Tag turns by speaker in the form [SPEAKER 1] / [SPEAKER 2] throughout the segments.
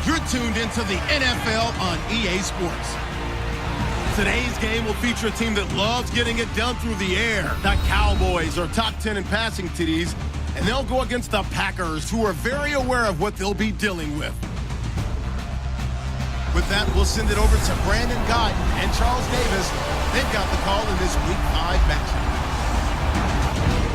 [SPEAKER 1] You're tuned into the NFL on EA Sports. Today's game will feature a team that loves getting it done through the air. The Cowboys are top 10 in passing TDs, and they'll go against the Packers, who are very aware of what they'll be dealing with. With that, we'll send it over to Brandon Guyton and Charles Davis. They've got the call in this Week 5 matchup.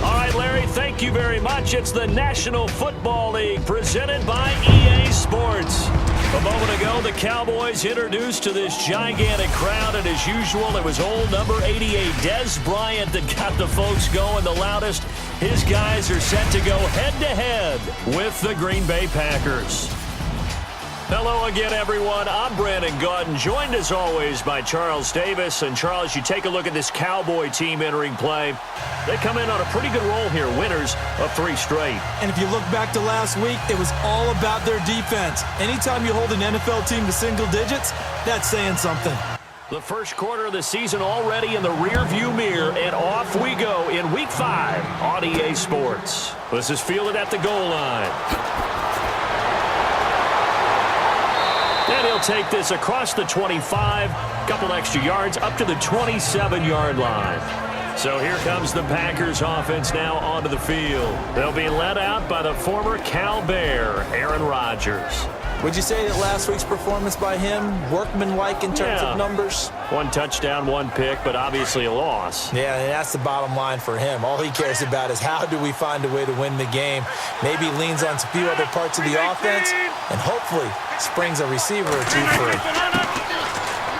[SPEAKER 2] All right, Larry, thank you very much. It's the National Football League presented by EA Sports. A moment ago, the Cowboys introduced to this gigantic crowd, and as usual, it was old number 88, Dez Bryant, that got the folks going the loudest. His guys are set to go head-to-head with the Green Bay Packers. Hello again, everyone. I'm Brandon Guyton, joined as always by Charles Davis. And Charles, you take a look at this Cowboy team entering play. They come in on a pretty good roll here, winners of 3 straight.
[SPEAKER 3] And if you look back to last week, it was all about their defense. Anytime you hold an NFL team to single digits, that's saying something.
[SPEAKER 2] The first quarter of the season already in the rearview mirror, and off we go in Week 5 on EA Sports. This is fielded at the goal line. And he'll take this across the 25, couple extra yards, up to the 27-yard line. So here comes the Packers offense now onto the field. They'll be led out by the former Cal Bear, Aaron Rodgers.
[SPEAKER 3] Would you say that last week's performance by him, workmanlike in terms of numbers?
[SPEAKER 2] 1 touchdown, 1 pick, but obviously a loss.
[SPEAKER 3] Yeah, and that's the bottom line for him. All he cares about is how do we find a way to win the game. Maybe leans on a few other parts of the offense, and hopefully springs a receiver or two free.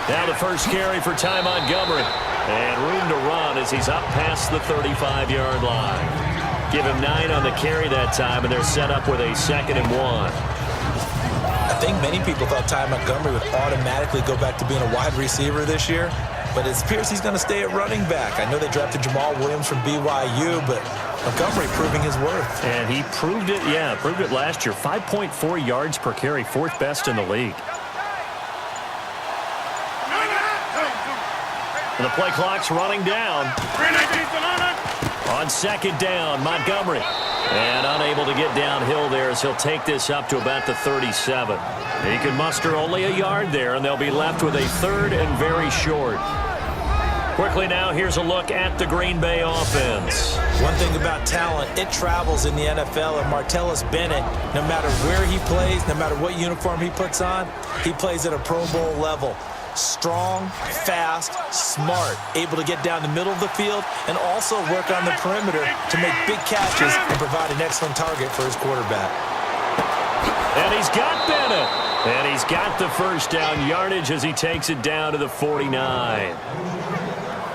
[SPEAKER 2] Now the first carry for Ty Montgomery. And room to run as he's up past the 35-yard line. Give him 9 on the carry that time, and they're set up with a 2nd and 1.
[SPEAKER 3] I think many people thought Ty Montgomery would automatically go back to being a wide receiver this year, but it appears he's going to stay at running back. I know they drafted Jamal Williams from BYU, but Montgomery proving his worth.
[SPEAKER 2] And he proved it, proved it last year. 5.4 yards per carry, 4th best in the league. And the play clock's running down. On 2nd down, Montgomery. And unable to get downhill there as he'll take this up to about the 37. He can muster only a yard there, and they'll be left with a 3rd and very short. Quickly now, here's a look at the Green Bay offense.
[SPEAKER 3] One thing about talent, it travels in the NFL, and Martellus Bennett, no matter where he plays, no matter what uniform he puts on, he plays at a Pro Bowl level. Strong, fast, smart, able to get down the middle of the field and also work on the perimeter to make big catches and provide an excellent target for his quarterback.
[SPEAKER 2] And he's got Bennett. And he's got the first down yardage as he takes it down to the 49.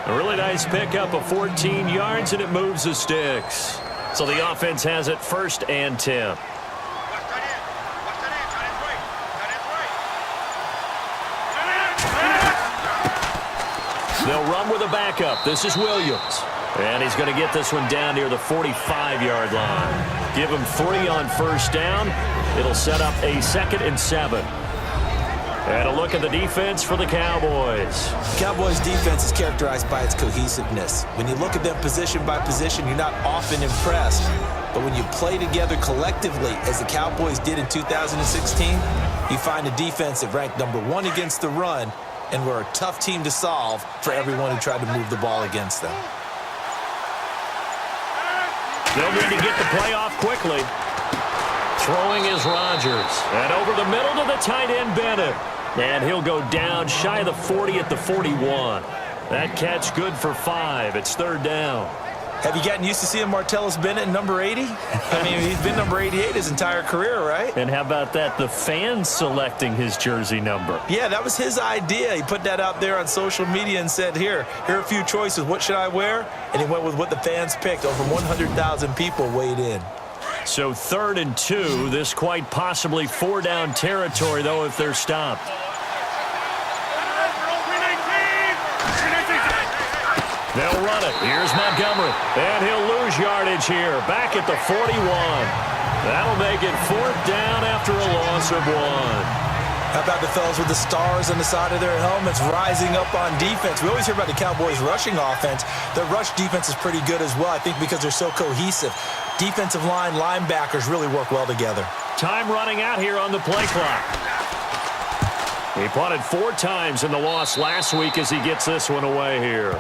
[SPEAKER 2] A really nice pickup of 14 yards, and it moves the sticks. So the offense has it 1st and 10. They'll run with a backup. This is Williams. And he's going to get this one down near the 45-yard line. Give him 3 on 1st down. It'll set up a 2nd and 7. And a look at the defense for the Cowboys.
[SPEAKER 3] Cowboys' defense is characterized by its cohesiveness. When you look at them position by position, you're not often impressed. But when you play together collectively, as the Cowboys did in 2016, you find a defense that ranked number 1 against the run, and we're a tough team to solve for everyone who tried to move the ball against them.
[SPEAKER 2] They'll need to get the play off quickly. Throwing is Rodgers. And over the middle to the tight end, Bennett. And he'll go down shy of the 40 at the 41. That catch good for 5. It's 3rd down.
[SPEAKER 3] Have you gotten used to seeing Martellus Bennett in number 80? I mean, he's been number 88 his entire career, right?
[SPEAKER 2] And how about that? The fans selecting his jersey number.
[SPEAKER 3] Yeah, that was his idea. He put that out there on social media and said, here are a few choices. What should I wear? And he went with what the fans picked. Over 100,000 people weighed in.
[SPEAKER 2] So 3rd and 2. This quite possibly 4-down territory, though, if they're stopped. They'll run it. Here's Montgomery. And he'll lose yardage here. Back at the 41. That'll make it 4th down after a loss of 1.
[SPEAKER 3] How about the fellas with the stars on the side of their helmets rising up on defense? We always hear about the Cowboys' rushing offense. Their rush defense is pretty good as well, I think, because they're so cohesive. Defensive line, linebackers really work well together.
[SPEAKER 2] Time running out here on the play clock. He punted 4 times in the loss last week as he gets this one away here.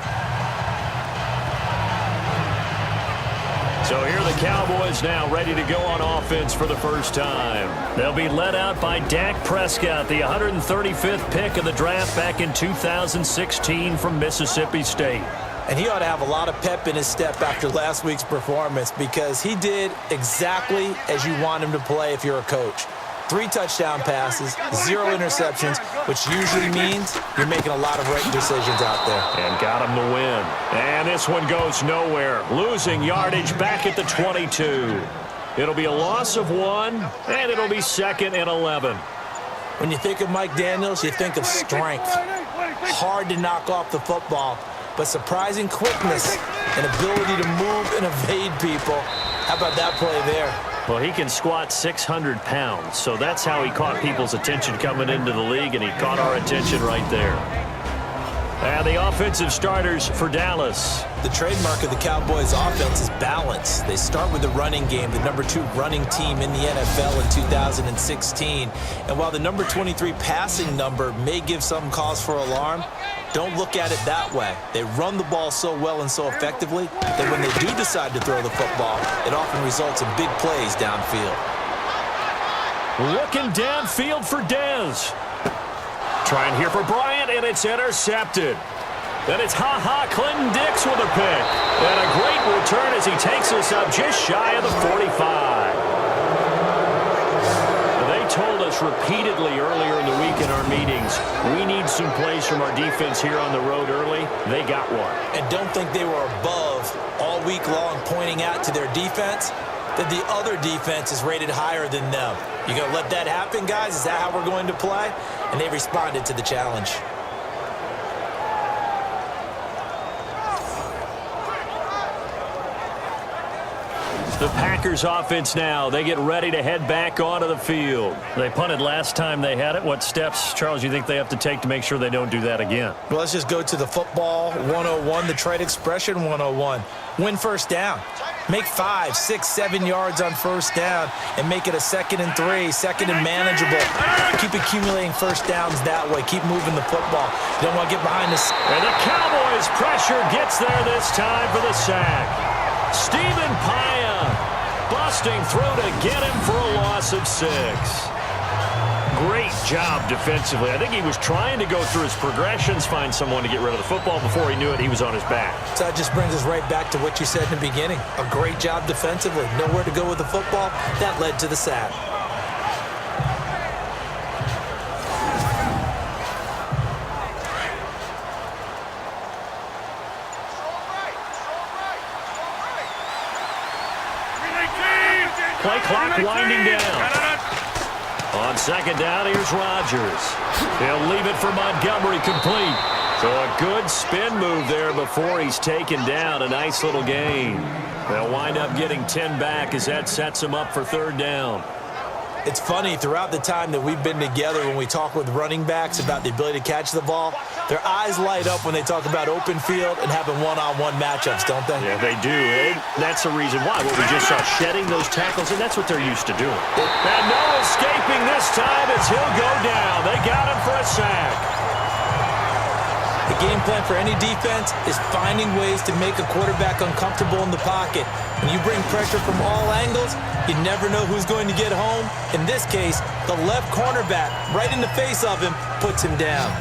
[SPEAKER 2] So here are the Cowboys now ready to go on offense for the first time. They'll be led out by Dak Prescott, the 135th pick of the draft back in 2016 from Mississippi State.
[SPEAKER 3] And he ought to have a lot of pep in his step after last week's performance because he did exactly as you want him to play if you're a coach. 3 touchdown passes, 0 interceptions, which usually means you're making a lot of right decisions out there.
[SPEAKER 2] And got him the win. And this one goes nowhere. Losing yardage back at the 22. It'll be a loss of 1, and it'll be 2nd and 11.
[SPEAKER 3] When you think of Mike Daniels, you think of strength. Hard to knock off the football, but surprising quickness and ability to move and evade people. How about that play there?
[SPEAKER 2] Well, he can squat 600 pounds, so that's how he caught people's attention coming into the league, and he caught our attention right there. And the offensive starters for Dallas.
[SPEAKER 3] The trademark of the Cowboys offense is balance. They start with the running game, the number 2 running team in the NFL in 2016. And while the number 23 passing number may give some cause for alarm, don't look at it that way. They run the ball so well and so effectively that when they do decide to throw the football, it often results in big plays downfield.
[SPEAKER 2] Looking downfield for Dez. Trying here for Bryant, and it's intercepted. Then it's Clinton Dix with a pick. And a great return as he takes us up just shy of the 45. They told us repeatedly earlier in the week in our meetings, we need some plays from our defense here on the road early. They got one.
[SPEAKER 3] And don't think they were above all week long pointing out to their defense that the other defense is rated higher than them. You going to let that happen, guys? Is that how we're going to play? And they responded to the challenge.
[SPEAKER 2] The Packers offense now. They get ready to head back onto the field. They punted last time they had it. What steps, Charles, you think they have to take to make sure they don't do that again?
[SPEAKER 3] Well, let's just go to the football 101, the trade expression 101. Win first down. Make 5, 6, 7 yards on first down and make it a 2nd and 3, 2nd and manageable. Keep accumulating first downs that way. Keep moving the football. You don't want to get behind the...
[SPEAKER 2] And the Cowboys pressure gets there this time for the sack. Stephen Paya busting through to get him for a loss of 6. Great job defensively. I think he was trying to go through his progressions, find someone to get rid of the football. Before he knew it, he was on his back.
[SPEAKER 3] So that just brings us right back to what you said in the beginning. A great job defensively. Nowhere to go with the football. That led to the sack.
[SPEAKER 2] Play clock winding down. On 2nd down, here's Rodgers. He'll leave it for Montgomery complete. So a good spin move there before he's taken down. A nice little gain. They'll wind up getting 10 back as that sets them up for 3rd down.
[SPEAKER 3] It's funny, throughout the time that we've been together, when we talk with running backs about the ability to catch the ball, their eyes light up when they talk about open field and having one-on-one matchups, don't they?
[SPEAKER 2] Yeah, they do. And that's the reason why. What we just saw, shedding those tackles, and that's what they're used to doing. And no escaping this time as he'll go down. They got him for a sack.
[SPEAKER 3] The game plan for any defense is finding ways to make a quarterback uncomfortable in the pocket. When you bring pressure from all angles, you never know who's going to get home. In this case, the left cornerback, right in the face of him, puts him down.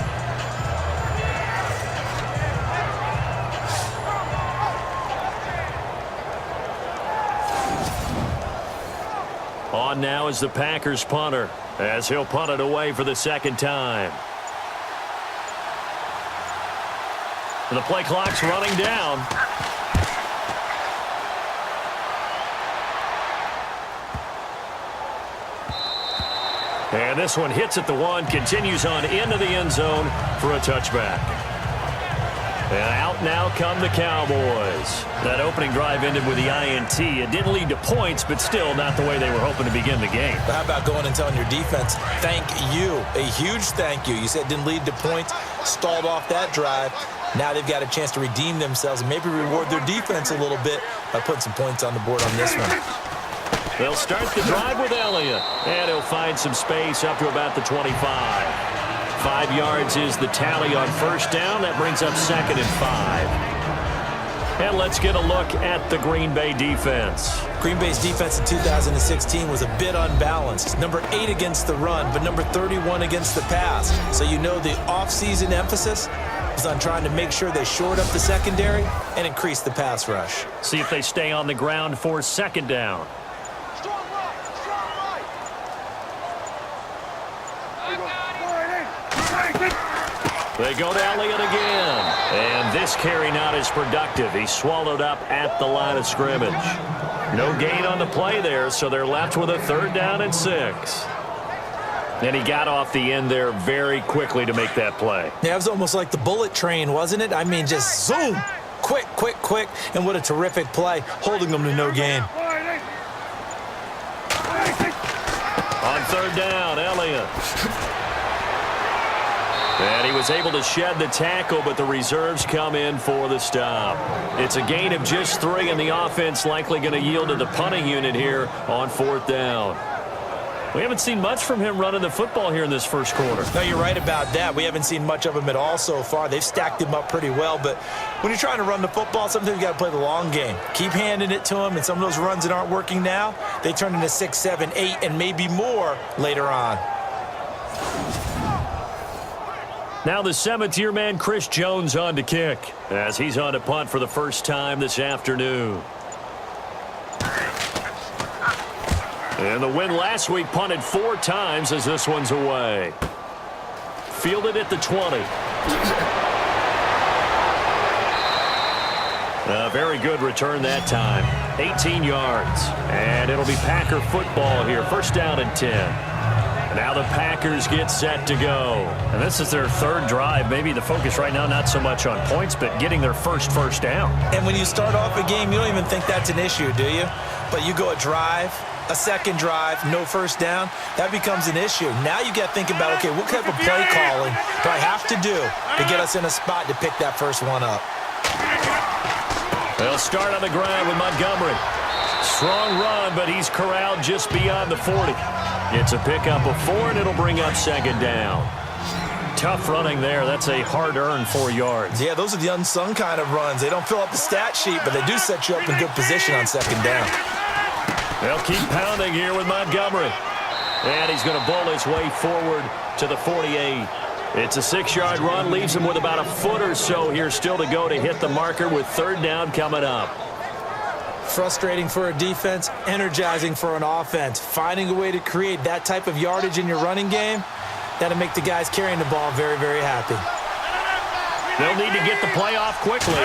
[SPEAKER 2] On now is the Packers punter, as he'll punt it away for the 2nd time. The play clock's running down. And this one hits at the 1, continues on into the end zone for a touchback. And out now come the Cowboys. That opening drive ended with the INT. It didn't lead to points, but still not the way they were hoping to begin the game.
[SPEAKER 3] But how about going and telling your defense, thank you, a huge thank you. You said it didn't lead to points, stalled off that drive. Now they've got a chance to redeem themselves and maybe reward their defense a little bit by putting some points on the board on this one.
[SPEAKER 2] They'll start the drive with Elliott, and he'll find some space up to about the 25. 5 yards is the tally on first down. That brings up 2nd and 5. And let's get a look at the Green Bay defense.
[SPEAKER 3] Green Bay's defense in 2016 was a bit unbalanced. Number 8 against the run, but number 31 against the pass. So you know the offseason emphasis is on trying to make sure they shore up the secondary and increase the pass rush.
[SPEAKER 2] See if they stay on the ground for 2nd down. They go to Elliott again. And this carry not as productive. He's swallowed up at the line of scrimmage. No gain on the play there, so they're left with a 3rd down and 6. And he got off the end there very quickly to make that play.
[SPEAKER 3] Yeah, it was almost like the bullet train, wasn't it? I mean, just zoom. Quick, quick, quick. And what a terrific play, holding them to no gain.
[SPEAKER 2] On 3rd down, Elliott. And he was able to shed the tackle, but the reserves come in for the stop. It's a gain of just 3, and the offense likely going to yield to the punting unit here on 4th down. We haven't seen much from him running the football here in this first quarter.
[SPEAKER 3] No, you're right about that. We haven't seen much of him at all so far. They've stacked him up pretty well, but when you're trying to run the football, sometimes you got to play the long game. Keep handing it to him, and some of those runs that aren't working now, they turn into 6, 7, 8, and maybe more later on.
[SPEAKER 2] Now the 7th-year man, Chris Jones, on to kick, as he's on to punt for the first time this afternoon. And the win last week punted 4 times as this one's away. Fielded at the 20. A very good return that time. 18 yards. And it'll be Packer football here. 1st down and 10. Now the Packers get set to go.
[SPEAKER 4] And this is their 3rd drive. Maybe the focus right now not so much on points, but getting their first down.
[SPEAKER 3] And when you start off a game, you don't even think that's an issue, do you? But you go a drive, a 2nd drive, no 1st down, that becomes an issue. Now you got to think about, okay, what type of play calling do I have to do to get us in a spot to pick that first one up?
[SPEAKER 2] They'll start on the ground with Montgomery. Strong run, but he's corralled just beyond the 40. It's a pickup of 4, and it'll bring up 2nd down.
[SPEAKER 4] Tough running there. That's a hard-earned 4 yards.
[SPEAKER 3] Yeah, those are the unsung kind of runs. They don't fill up the stat sheet, but they do set you up in good position on 2nd down.
[SPEAKER 2] They'll keep pounding here with Montgomery. And he's going to bowl his way forward to the 48. It's a 6-yard run, leaves him with about a foot or so here still to go to hit the marker with 3rd down coming up.
[SPEAKER 3] Frustrating for a defense, energizing for an offense. Finding a way to create that type of yardage in your running game, that'll make the guys carrying the ball very, very happy.
[SPEAKER 2] They'll need to get the play off quickly.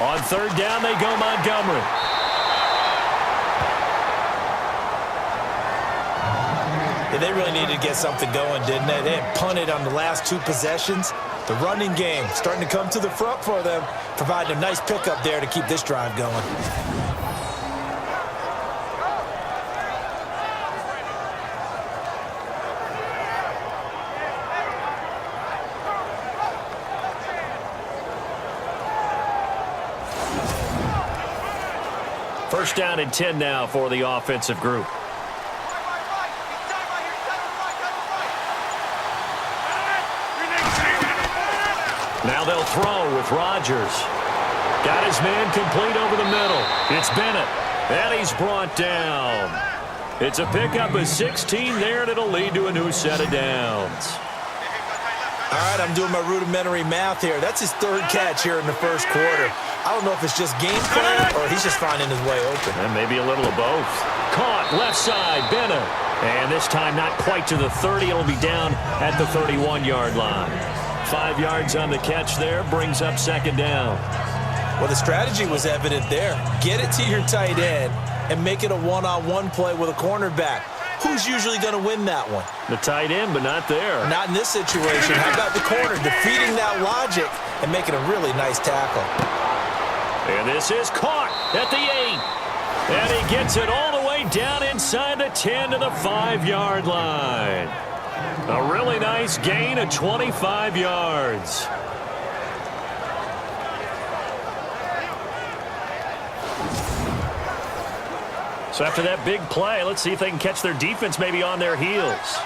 [SPEAKER 2] On 3rd down, they go Montgomery.
[SPEAKER 3] Yeah, they really needed to get something going, didn't they? They had punted on the last 2 possessions. The running game starting to come to the front for them, providing a nice pickup there to keep this drive going.
[SPEAKER 2] First down and 10 now for the offensive group. Now they'll throw with Rodgers. Got his man complete over the middle. It's Bennett. And he's brought down. It's a pickup of 16 there, and it'll lead to a new set of downs.
[SPEAKER 3] All right, I'm doing my rudimentary math here. That's his 3rd catch here in the first quarter. I don't know if it's just game plan or he's just finding his way open.
[SPEAKER 2] And maybe a little of both. Caught left side, Bennett. And this time not quite to the 30. It'll be down at the 31-yard line. 5 yards on the catch there, brings up 2nd down.
[SPEAKER 3] Well, the strategy was evident there. Get it to your tight end and make it a one-on-one play with a cornerback. Who's usually going to win that one?
[SPEAKER 2] The tight end, but not there.
[SPEAKER 3] Not in this situation. How about the corner defeating that logic and making a really nice tackle?
[SPEAKER 2] And this is caught at the 8. And he gets it all the way down inside the 10 to the 5-yard line. A really nice gain of 25 yards. So after that big play, let's see if they can catch their defense maybe on their heels.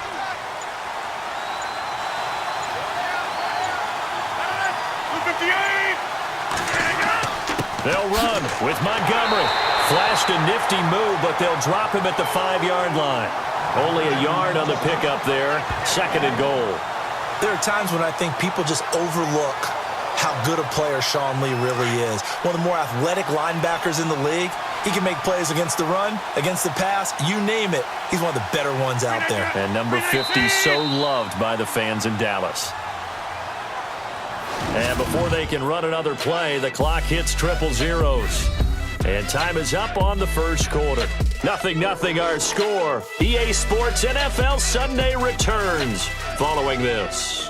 [SPEAKER 2] They'll run with Montgomery. Flashed a nifty move, but they'll drop him at the 5-yard line. Only a yard on the pickup there. 2nd and goal.
[SPEAKER 3] There are times when I think people just overlook how good a player Sean Lee really is. One of the more athletic linebackers in the league. He can make plays against the run, against the pass, you name it. He's one of the better ones out there.
[SPEAKER 2] And number 50 so loved by the fans in Dallas. And before they can run another play, the clock hits triple zeros. And time is up on the first quarter. 0-0 our score. EA Sports NFL Sunday returns following this.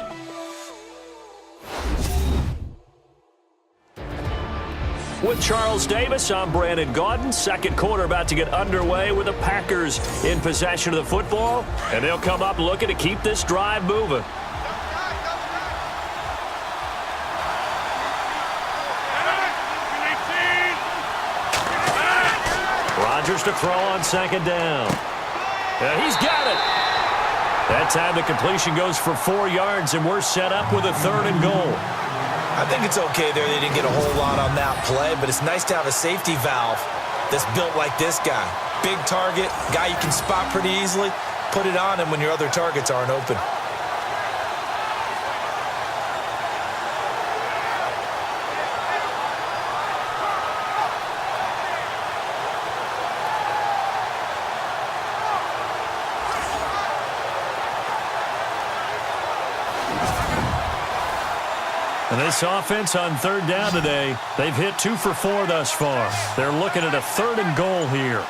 [SPEAKER 2] With Charles Davis, I'm Brandon Gaudin. Second quarter about to get underway with the Packers in possession of the football. And they'll come up looking to keep this drive moving. Rodgers to throw on 2nd down. And he's got it. That time the completion goes for 4 yards, and we're set up with a 3rd and goal.
[SPEAKER 3] I think it's okay there. They didn't get a whole lot on that play, but it's nice to have a safety valve that's built like this guy. Big target, guy you can spot pretty easily. Put it on him when your other targets aren't open.
[SPEAKER 2] And this offense on 3rd down today, they've hit 2 for 4 thus far. They're looking at a 3rd and goal here.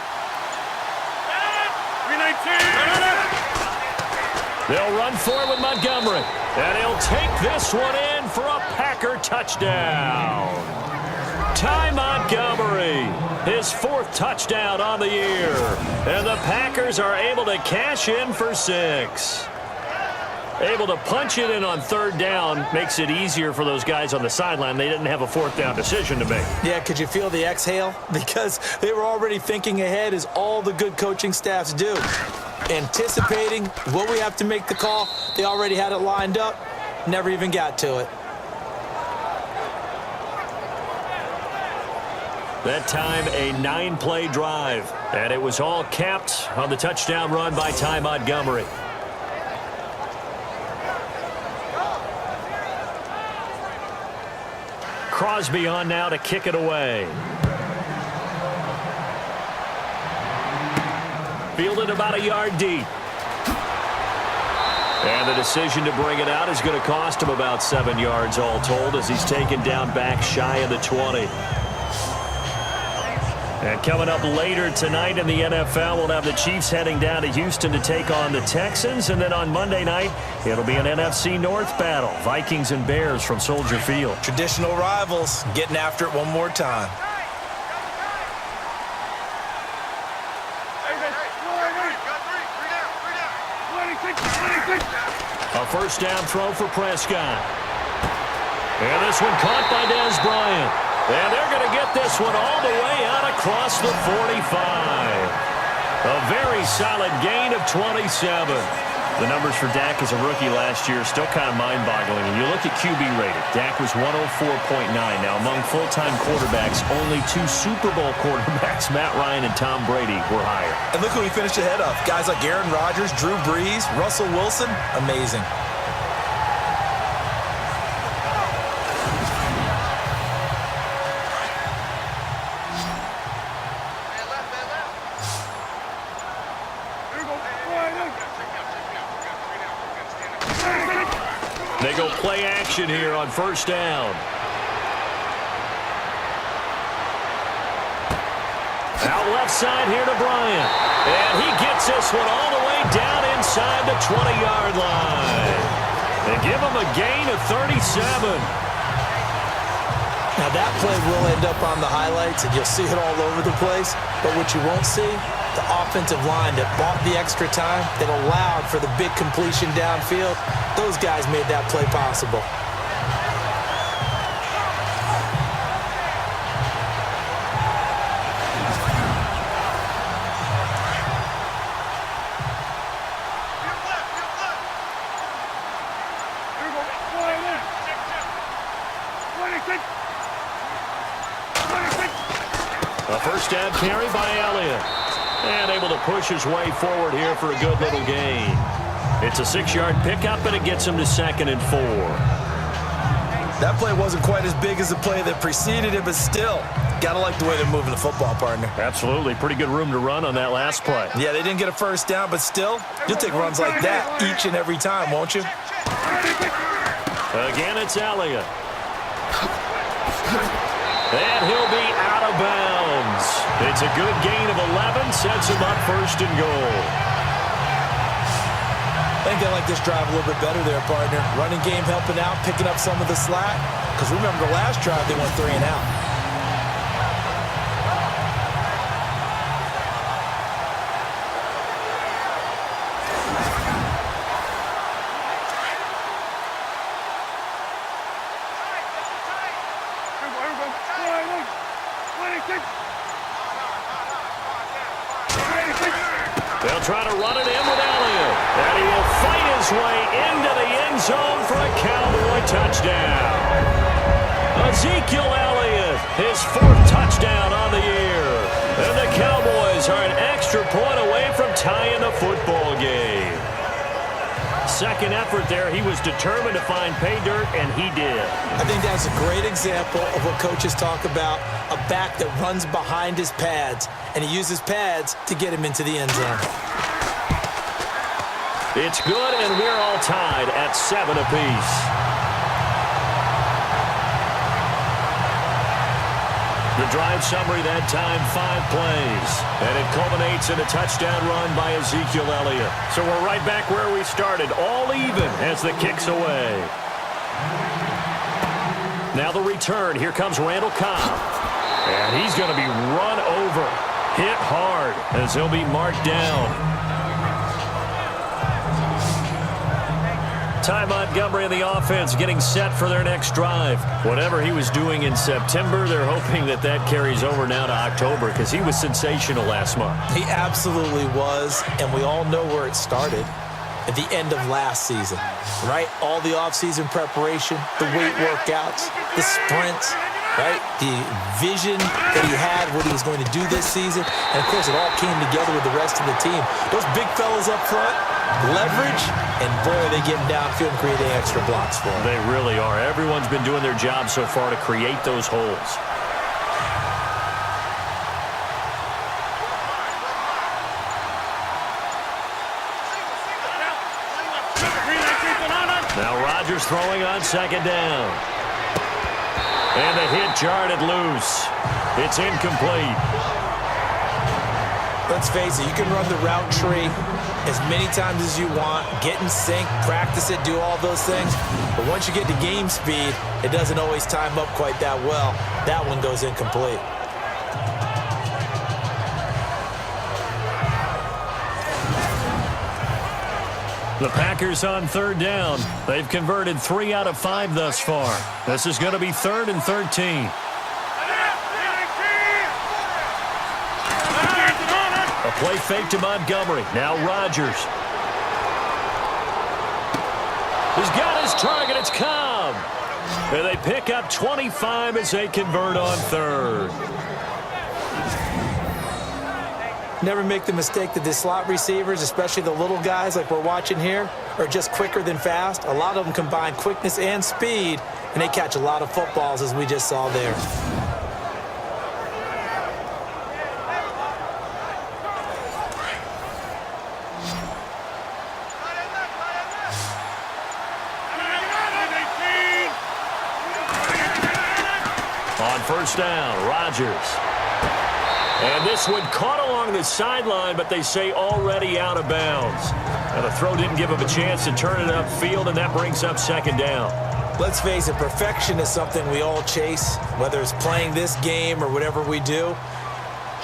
[SPEAKER 2] They'll run forward with Montgomery. And he'll take this one in for a Packer touchdown. Ty Montgomery, his 4th touchdown on the year. And the Packers are able to cash in for 6. Able to punch it in on 3rd down makes it easier for those guys on the sideline. They didn't have a 4th down decision to make.
[SPEAKER 3] Yeah, could you feel the exhale? Because they were already thinking ahead, as all the good coaching staffs do. Anticipating what we have to make the call. They already had it lined up. Never even got to it.
[SPEAKER 2] That time, a 9-play drive. And it was all capped on the touchdown run by Ty Montgomery. Crosby on now to kick it away. Fielded about a yard deep. And the decision to bring it out is going to cost him about 7 yards all told, as he's taken down back shy of the 20. And coming up later tonight in the NFL, we'll have the Chiefs heading down to Houston to take on the Texans. And then on Monday night, it'll be an NFC North battle. Vikings and Bears from Soldier Field.
[SPEAKER 3] Traditional rivals getting after it one more time.
[SPEAKER 2] A 1st down throw for Prescott. And this one caught by Dez Bryant. And they're going to get this one all the way out across the 45. A very solid gain of 27. The numbers for Dak as a rookie last year are still kind of mind-boggling. And you look at QB rating, Dak was 104.9. Now, among full-time quarterbacks, only 2 Super Bowl quarterbacks, Matt Ryan and Tom Brady, were higher.
[SPEAKER 3] And look who he finished ahead of. Guys like Aaron Rodgers, Drew Brees, Russell Wilson. Amazing.
[SPEAKER 2] They go play action here on 1st down. Out left side here to Bryant. And he gets this one all the way down inside the 20-yard line. They give him a gain of 37.
[SPEAKER 3] Now that play will end up on the highlights, and you'll see it all over the place. But what you won't see, the offensive line that bought the extra time, that allowed for the big completion downfield, those guys made that play possible.
[SPEAKER 2] A first down carry by Elliott. And able to push his way forward here for a good little gain. It's a 6-yard pickup, and it gets him to 2nd and 4.
[SPEAKER 3] That play wasn't quite as big as the play that preceded it, but still, got to like the way they're moving the football, partner.
[SPEAKER 2] Absolutely. Pretty good room to run on that last play.
[SPEAKER 3] Yeah, they didn't get a first down, but still, you'll take runs like that each and every time, won't you?
[SPEAKER 2] Again, it's Elliott. And he'll be out of bounds. It's a good gain of 11, sets him up 1st and goal.
[SPEAKER 3] I think they like this drive a little bit better there, partner. Running game helping out, picking up some of the slack. Because remember, the last drive, they went 3 and out.
[SPEAKER 2] They'll try to run it in with Elliott. And he will fight his way into the end zone for a Cowboy touchdown. Ezekiel Elliott, his 4th touchdown on the year. And the Cowboys are an extra point away from tying the football game. Second effort there, he was determined to find pay dirt, and he did.
[SPEAKER 3] I think that's a great example of what coaches talk about, a back that runs behind his pads, and he uses pads to get him into the end zone.
[SPEAKER 2] It's good, and we're all tied at 7 apiece. The drive summary that time, 5 plays. And it culminates in a touchdown run by Ezekiel Elliott. So we're right back where we started, all even as the kick's away. Now the return. Here comes Randall Cobb. And he's going to be run over, hit hard as he'll be marked down. Ty Montgomery and the offense getting set for their next drive. Whatever he was doing in September, they're hoping that that carries over now to October because he was sensational last month.
[SPEAKER 3] He absolutely was, and we all know where it started. At the end of last season, right? All the offseason preparation, the weight workouts, the sprints, right? The vision that he had, what he was going to do this season. And, of course, it all came together with the rest of the team. Those big fellas up front, leverage, and, boy, are they getting downfield and creating extra blocks for them.
[SPEAKER 2] They really are. Everyone's been doing their job so far to create those holes. Now Rodgers throwing on 2nd down. And the hit jarred it loose. It's incomplete.
[SPEAKER 3] Let's face it, you can run the route tree as many times as you want, get in sync, practice it, do all those things. But once you get to game speed, it doesn't always time up quite that well. That one goes incomplete.
[SPEAKER 2] The Packers on 3rd down. They've converted 3 out of 5 thus far. This is going to be 3rd and 13. A play fake to Montgomery. Now Rodgers. He's got his target. It's Cobb. And they pick up 25 as they convert on 3rd.
[SPEAKER 3] Never make the mistake that the slot receivers, especially the little guys like we're watching here, are just quicker than fast. A lot of them combine quickness and speed, and they catch a lot of footballs, as we just saw there.
[SPEAKER 2] On 1st down, Rodgers. And this one caught along the sideline, but they say already out of bounds. Now the throw didn't give him a chance to turn it upfield, and that brings up 2nd down.
[SPEAKER 3] Let's face it, perfection is something we all chase, whether it's playing this game or whatever we do.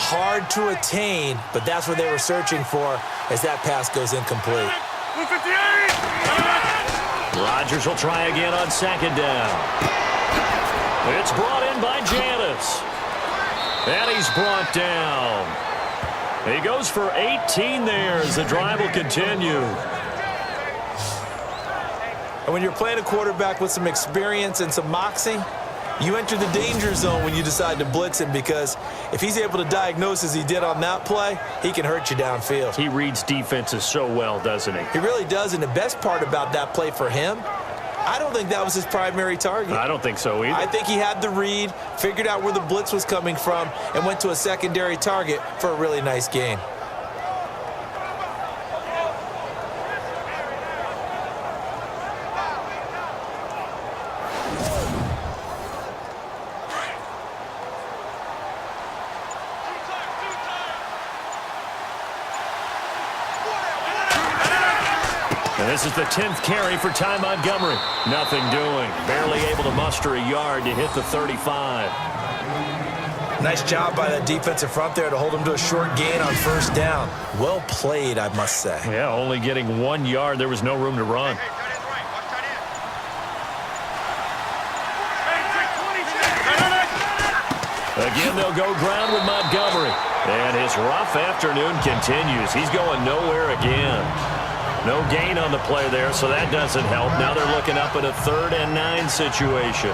[SPEAKER 3] Hard to attain, but that's what they were searching for as that pass goes incomplete.
[SPEAKER 2] Rodgers will try again on 2nd down. It's brought in by Janis. And he's brought down. He goes for 18 there as the drive will continue.
[SPEAKER 3] And when you're playing a quarterback with some experience and some moxie, You enter the danger zone when you decide to blitz him, because if he's able to diagnose as he did on that play, he can hurt you downfield.
[SPEAKER 4] He reads defenses so well, doesn't he?
[SPEAKER 3] He really does, and the best part about that play for him, I don't think that was his primary target.
[SPEAKER 4] I don't think so either.
[SPEAKER 3] I think he had the read, figured out where the blitz was coming from, and went to a secondary target for a really nice gain.
[SPEAKER 4] And this is the 10th carry for Ty Montgomery. Nothing doing. Barely able to muster a yard to hit the 35.
[SPEAKER 3] Nice job by that defensive front there to hold him to a short gain on first down. Well played, I must say.
[SPEAKER 4] Yeah, only getting 1 yard. There was no room to run. Again, they'll go ground with Montgomery. And his rough afternoon continues. He's going nowhere again. No gain on the play there, so that doesn't help. Now they're looking up at a 3rd and 9 situation.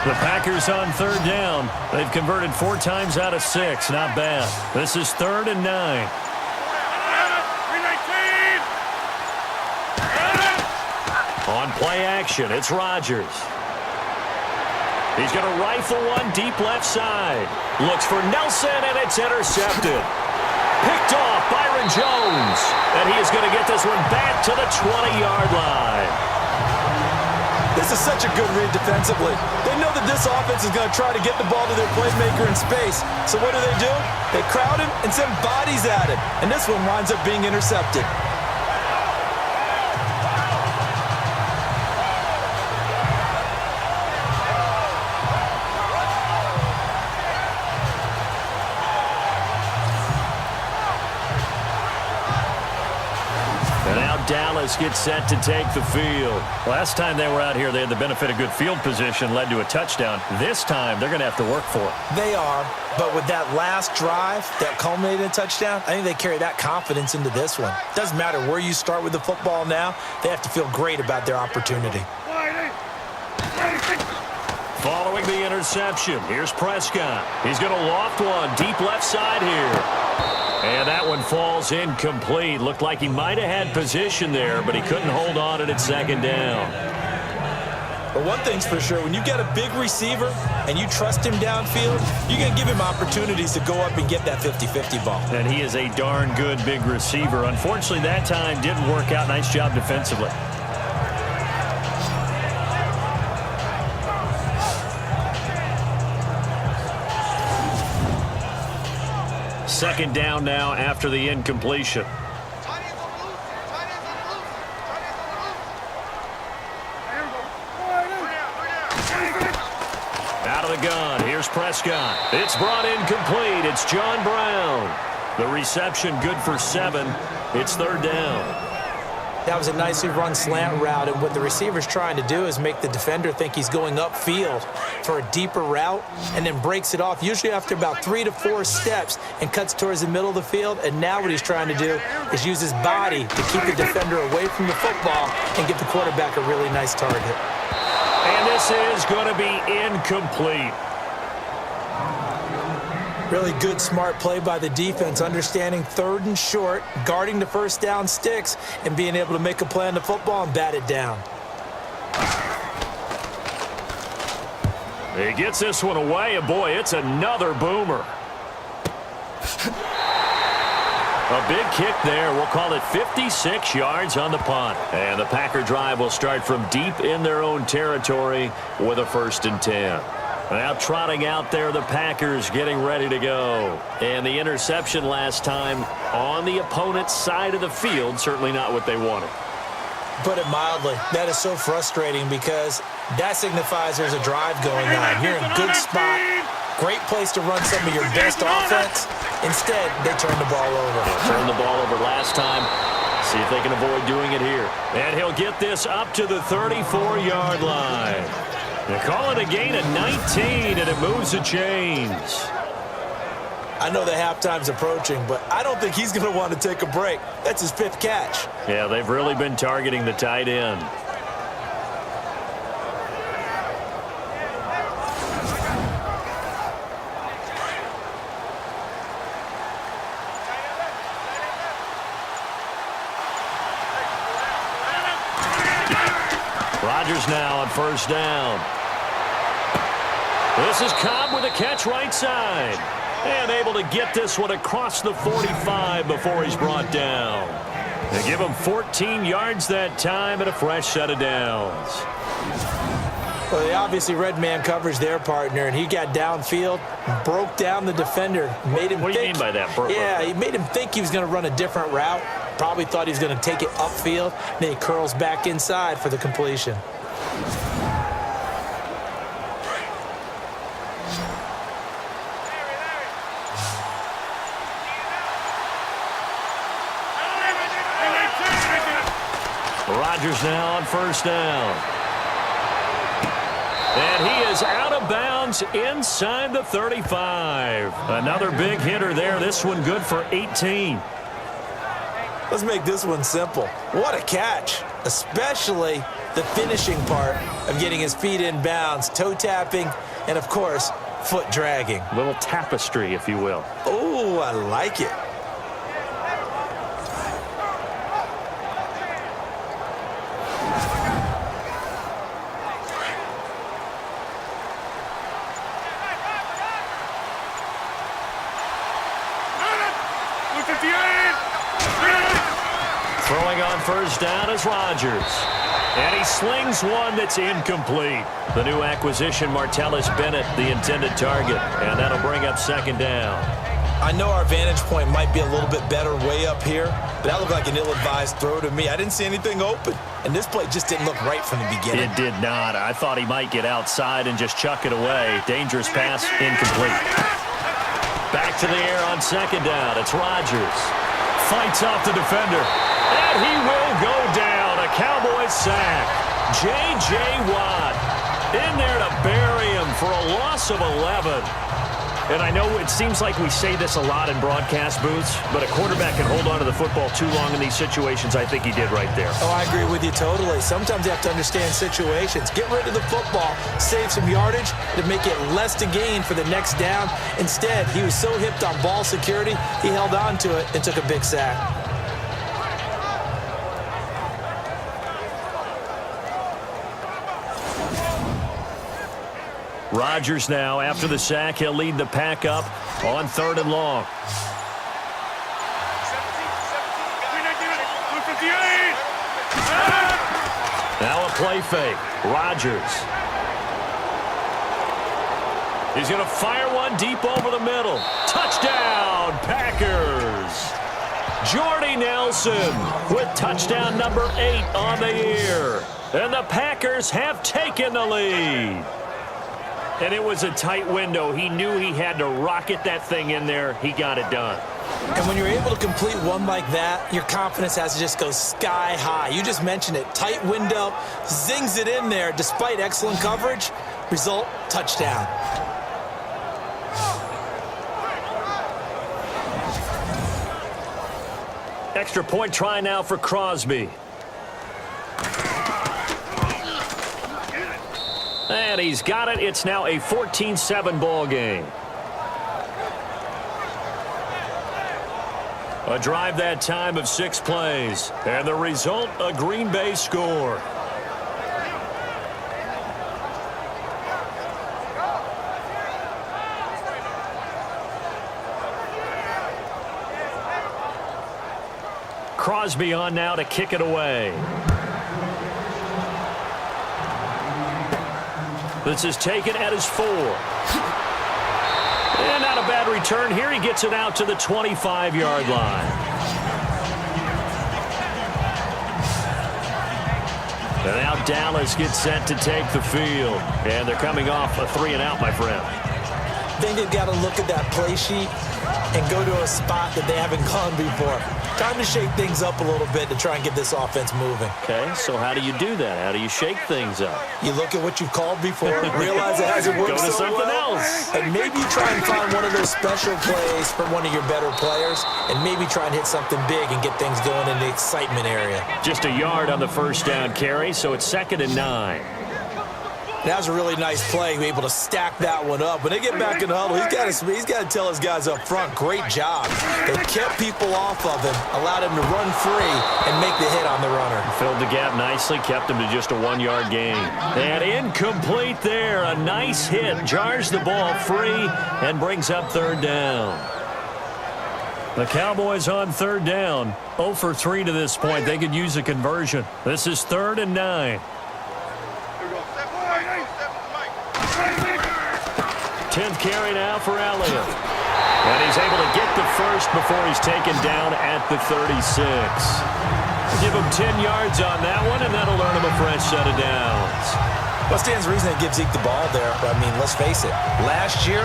[SPEAKER 4] The Packers on 3rd down. They've converted 4 times out of 6. Not bad. This is 3rd and 9. On play action, it's Rodgers. He's going to rifle one deep left side. Looks for Nelson, and it's intercepted. Picked off Byron Jones. And he is going to get this one back to the 20-yard line.
[SPEAKER 3] This is such a good read defensively. They know that this offense is going to try to get the ball to their playmaker in space. So what do? They crowd him and send bodies at him. And this one winds up being intercepted.
[SPEAKER 4] Dallas gets set to take the field. Last time they were out here, they had the benefit of good field position, led to a touchdown. This time, they're going to have to work for it.
[SPEAKER 3] They are, but with that last drive that culminated in a touchdown, I think they carry that confidence into this one. Doesn't matter where you start with the football now, they have to feel great about their opportunity.
[SPEAKER 4] Following the interception, here's Prescott. He's going to loft one deep left side here. And that one falls incomplete. Looked like he might have had position there, but he couldn't hold on at it 2nd down.
[SPEAKER 3] But one thing's for sure, when you get a big receiver and you trust him downfield, you're going to give him opportunities to go up and get that 50-50 ball.
[SPEAKER 4] And he is a darn good big receiver. Unfortunately, that time didn't work out. Nice job defensively. Second down now after the incompletion. Out of the gun. Here's Prescott. It's brought in complete. It's John Brown. The reception good for 7. It's 3rd down.
[SPEAKER 3] That was a nicely run slant route, and what the receiver's trying to do is make the defender think he's going upfield for a deeper route and then breaks it off, usually after about 3 to 4 steps, and cuts towards the middle of the field. And now what he's trying to do is use his body to keep the defender away from the football and give the quarterback a really nice target.
[SPEAKER 4] And this is going to be incomplete.
[SPEAKER 3] Really good, smart play by the defense, understanding 3rd and short, guarding the first down sticks, and being able to make a play on the football and bat it down.
[SPEAKER 4] He gets this one away, and boy, it's another boomer. A big kick there. We'll call it 56 yards on the punt. And the Packer drive will start from deep in their own territory with a 1st and 10. Now trotting out there, the Packers getting ready to go. And the interception last time on the opponent's side of the field, certainly not what they wanted.
[SPEAKER 3] Put it mildly, that is so frustrating because that signifies there's a drive going on. You're in a good spot, great place to run some of your best offense. Instead, they turn the ball over.
[SPEAKER 4] Yeah, turned the ball over last time. See if they can avoid doing it here. And he'll get this up to the 34-yard line. They call it a gain of 19, and it moves the chains.
[SPEAKER 3] I know the halftime's approaching, but I don't think he's going to want to take a break. That's his 5th catch.
[SPEAKER 4] Yeah, they've really been targeting the tight end.
[SPEAKER 2] Rodgers now on first down. This is Cobb with a catch right side. And able to get this one across the 45 before he's brought down. They give him 14 yards that time and a fresh set of downs.
[SPEAKER 3] Well, they obviously read man coverage their partner, and he got downfield, broke down the defender, made him
[SPEAKER 2] What do you mean by that?
[SPEAKER 3] Yeah, he made him think he was going to run a different route. Probably thought he was going to take it upfield. Then he curls back inside for the completion.
[SPEAKER 2] Rodgers now on first down. And he is out of bounds inside the 35. Another big hitter there. This one good for 18.
[SPEAKER 3] Let's make this one simple. What a catch, especially the finishing part of getting his feet in bounds, toe tapping, and, of course, foot dragging.
[SPEAKER 2] A little tapestry, if you will.
[SPEAKER 3] Oh, I like it.
[SPEAKER 2] Throwing on first down is Rodgers. And he slings one that's incomplete. The new acquisition, Martellus Bennett, the intended target. And that'll bring up second down.
[SPEAKER 3] I know our vantage point might be a little bit better way up here, but that looked like an ill-advised throw to me. I didn't see anything open, and this play just didn't look right from the beginning.
[SPEAKER 2] It did not. I thought he might get outside and just chuck it away. Dangerous pass, incomplete. Back to the air on second down. It's Rodgers. Fights off the defender. And he will go down. A Cowboys sack. J.J. Watt in there to bury him for a loss of 11. And I know it seems like we say this a lot in broadcast booths, but a quarterback can hold on to the football too long in these situations. I think he did right there.
[SPEAKER 3] Oh, I agree with you totally. Sometimes you have to understand situations. Get rid of the football, save some yardage to make it less to gain for the next down. Instead, he was so hipped on ball security, he held on to it and took a big sack.
[SPEAKER 2] Rodgers now, after the sack, he'll lead the pack up on third and long. Now a play fake. Rodgers. He's going to fire one deep over the middle. Touchdown, Packers. Jordy Nelson with touchdown number 8 on the year. And the Packers have taken the lead. And it was a tight window. He knew he had to rocket that thing in there. He got it done.
[SPEAKER 3] And when you're able to complete one like that, your confidence has to just go sky high. You just mentioned it. Tight window, zings it in there despite excellent coverage. Result, touchdown.
[SPEAKER 2] Extra point try now for Crosby. And he's got it. It's now a 14-7 ball game. A drive that time of 6 plays. And the result, a Green Bay score. Crosby on now to kick it away. This is taken at his 4. And not a bad return here. He gets it out to the 25-yard line. And now Dallas gets set to take the field. And they're coming off a 3-and-out, my friend.
[SPEAKER 3] I think they've got to look at that play sheet and go to a spot that they haven't gone before. Time to shake things up a little bit to try and get this offense moving.
[SPEAKER 2] Okay, so how do you do that? How do you shake things up?
[SPEAKER 3] You look at what you've called before, realize it hasn't worked
[SPEAKER 2] Go to
[SPEAKER 3] so
[SPEAKER 2] something
[SPEAKER 3] well,
[SPEAKER 2] else.
[SPEAKER 3] and maybe try and find one of those special plays from one of your better players, and maybe try and hit something big and get things going in the excitement area.
[SPEAKER 2] Just a yard on the first down carry, so it's 2nd and 9.
[SPEAKER 3] That was a really nice play, able to stack that one up. When they get back in the huddle, he's got to tell his guys up front, great job. They kept people off of him, allowed him to run free and make the hit on the runner.
[SPEAKER 2] Filled the gap nicely, kept him to just a 1-yard gain. And incomplete there. A nice hit, jars the ball free and brings up third down. The Cowboys on third down, 0 for 3 to this point. They could use a conversion. This is 3rd and 9. 10th carry now for Elliott. And he's able to get the first before he's taken down at the 36. Give him 10 yards on that one, and that'll earn him a fresh set of downs.
[SPEAKER 3] What stands the reason they give Zeke the ball there? I mean, let's face it. Last year,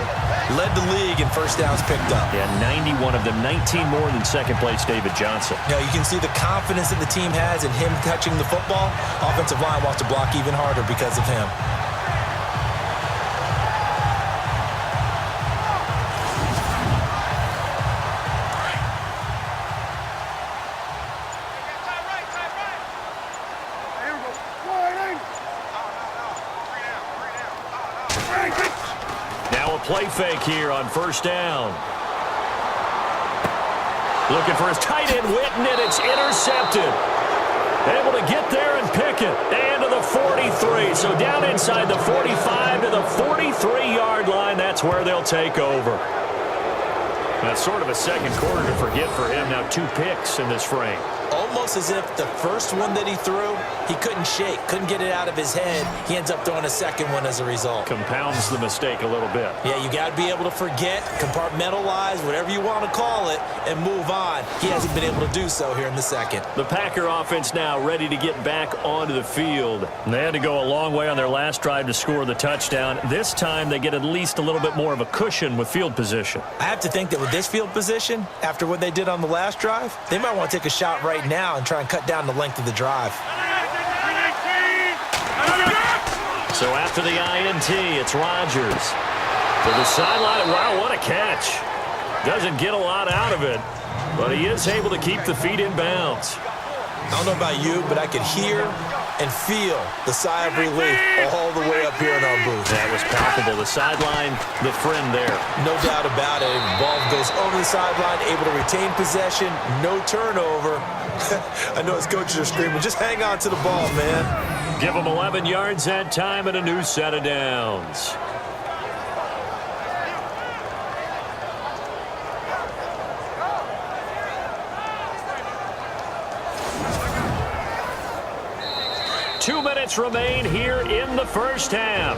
[SPEAKER 3] led the league in first downs picked up.
[SPEAKER 2] Yeah, 91 of them, 19 more than second place David Johnson.
[SPEAKER 3] Now, you can see the confidence that the team has in him touching the football. Offensive line wants to block even harder because of him.
[SPEAKER 2] Play fake here on first down. Looking for his tight end, Witten, and it's intercepted. Able to get there and pick it. And to the 43. So down inside the 45 to the 43-yard line. That's where they'll take over. That's sort of a second quarter to forget for him. Now 2 picks in this frame.
[SPEAKER 3] Almost as if the first one that he threw, he couldn't shake, couldn't get it out of his head. He ends up throwing a second one as a result.
[SPEAKER 2] Compounds the mistake a little bit.
[SPEAKER 3] Yeah, you got to be able to forget, compartmentalize, whatever you want to call it, and move on. He hasn't been able to do so here in the second.
[SPEAKER 2] The Packer offense now ready to get back onto the field. And they had to go a long way on their last drive to score the touchdown. This time they get at least a little bit more of a cushion with field position.
[SPEAKER 3] I have to think that with this field position, after what they did on the last drive, they might want to take a shot right now and try and cut down the length of the drive.
[SPEAKER 2] So after the INT, it's Rodgers. To the sideline. Wow, what a catch. Doesn't get a lot out of it, but he is able to keep the feet in bounds.
[SPEAKER 3] I don't know about you, but I could hear and feel the sigh of relief all the way up here in our booth.
[SPEAKER 2] That was palpable. The sideline, the friend there.
[SPEAKER 3] No doubt about it. The ball goes over the sideline, able to retain possession, no turnover. I know his coaches are screaming, just hang on to the ball, man.
[SPEAKER 2] Give him 11 yards that time and a new set of downs. Two minutes remain here in the first half.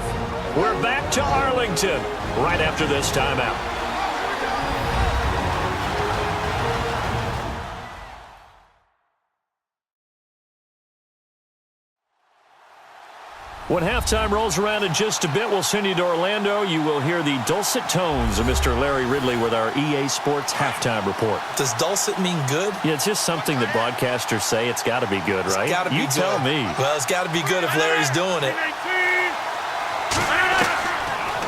[SPEAKER 2] We're back to Arlington right after this timeout. When halftime rolls around in just a bit, we'll send you to Orlando. You will hear the dulcet tones of Mr. Larry Ridley with our EA Sports halftime report.
[SPEAKER 3] Does dulcet mean good?
[SPEAKER 2] Yeah, it's just something that broadcasters say. It's got to be good, right?
[SPEAKER 3] It's got to be
[SPEAKER 2] you
[SPEAKER 3] good.
[SPEAKER 2] Tell me.
[SPEAKER 3] Well, it's got to be good if Larry's doing it.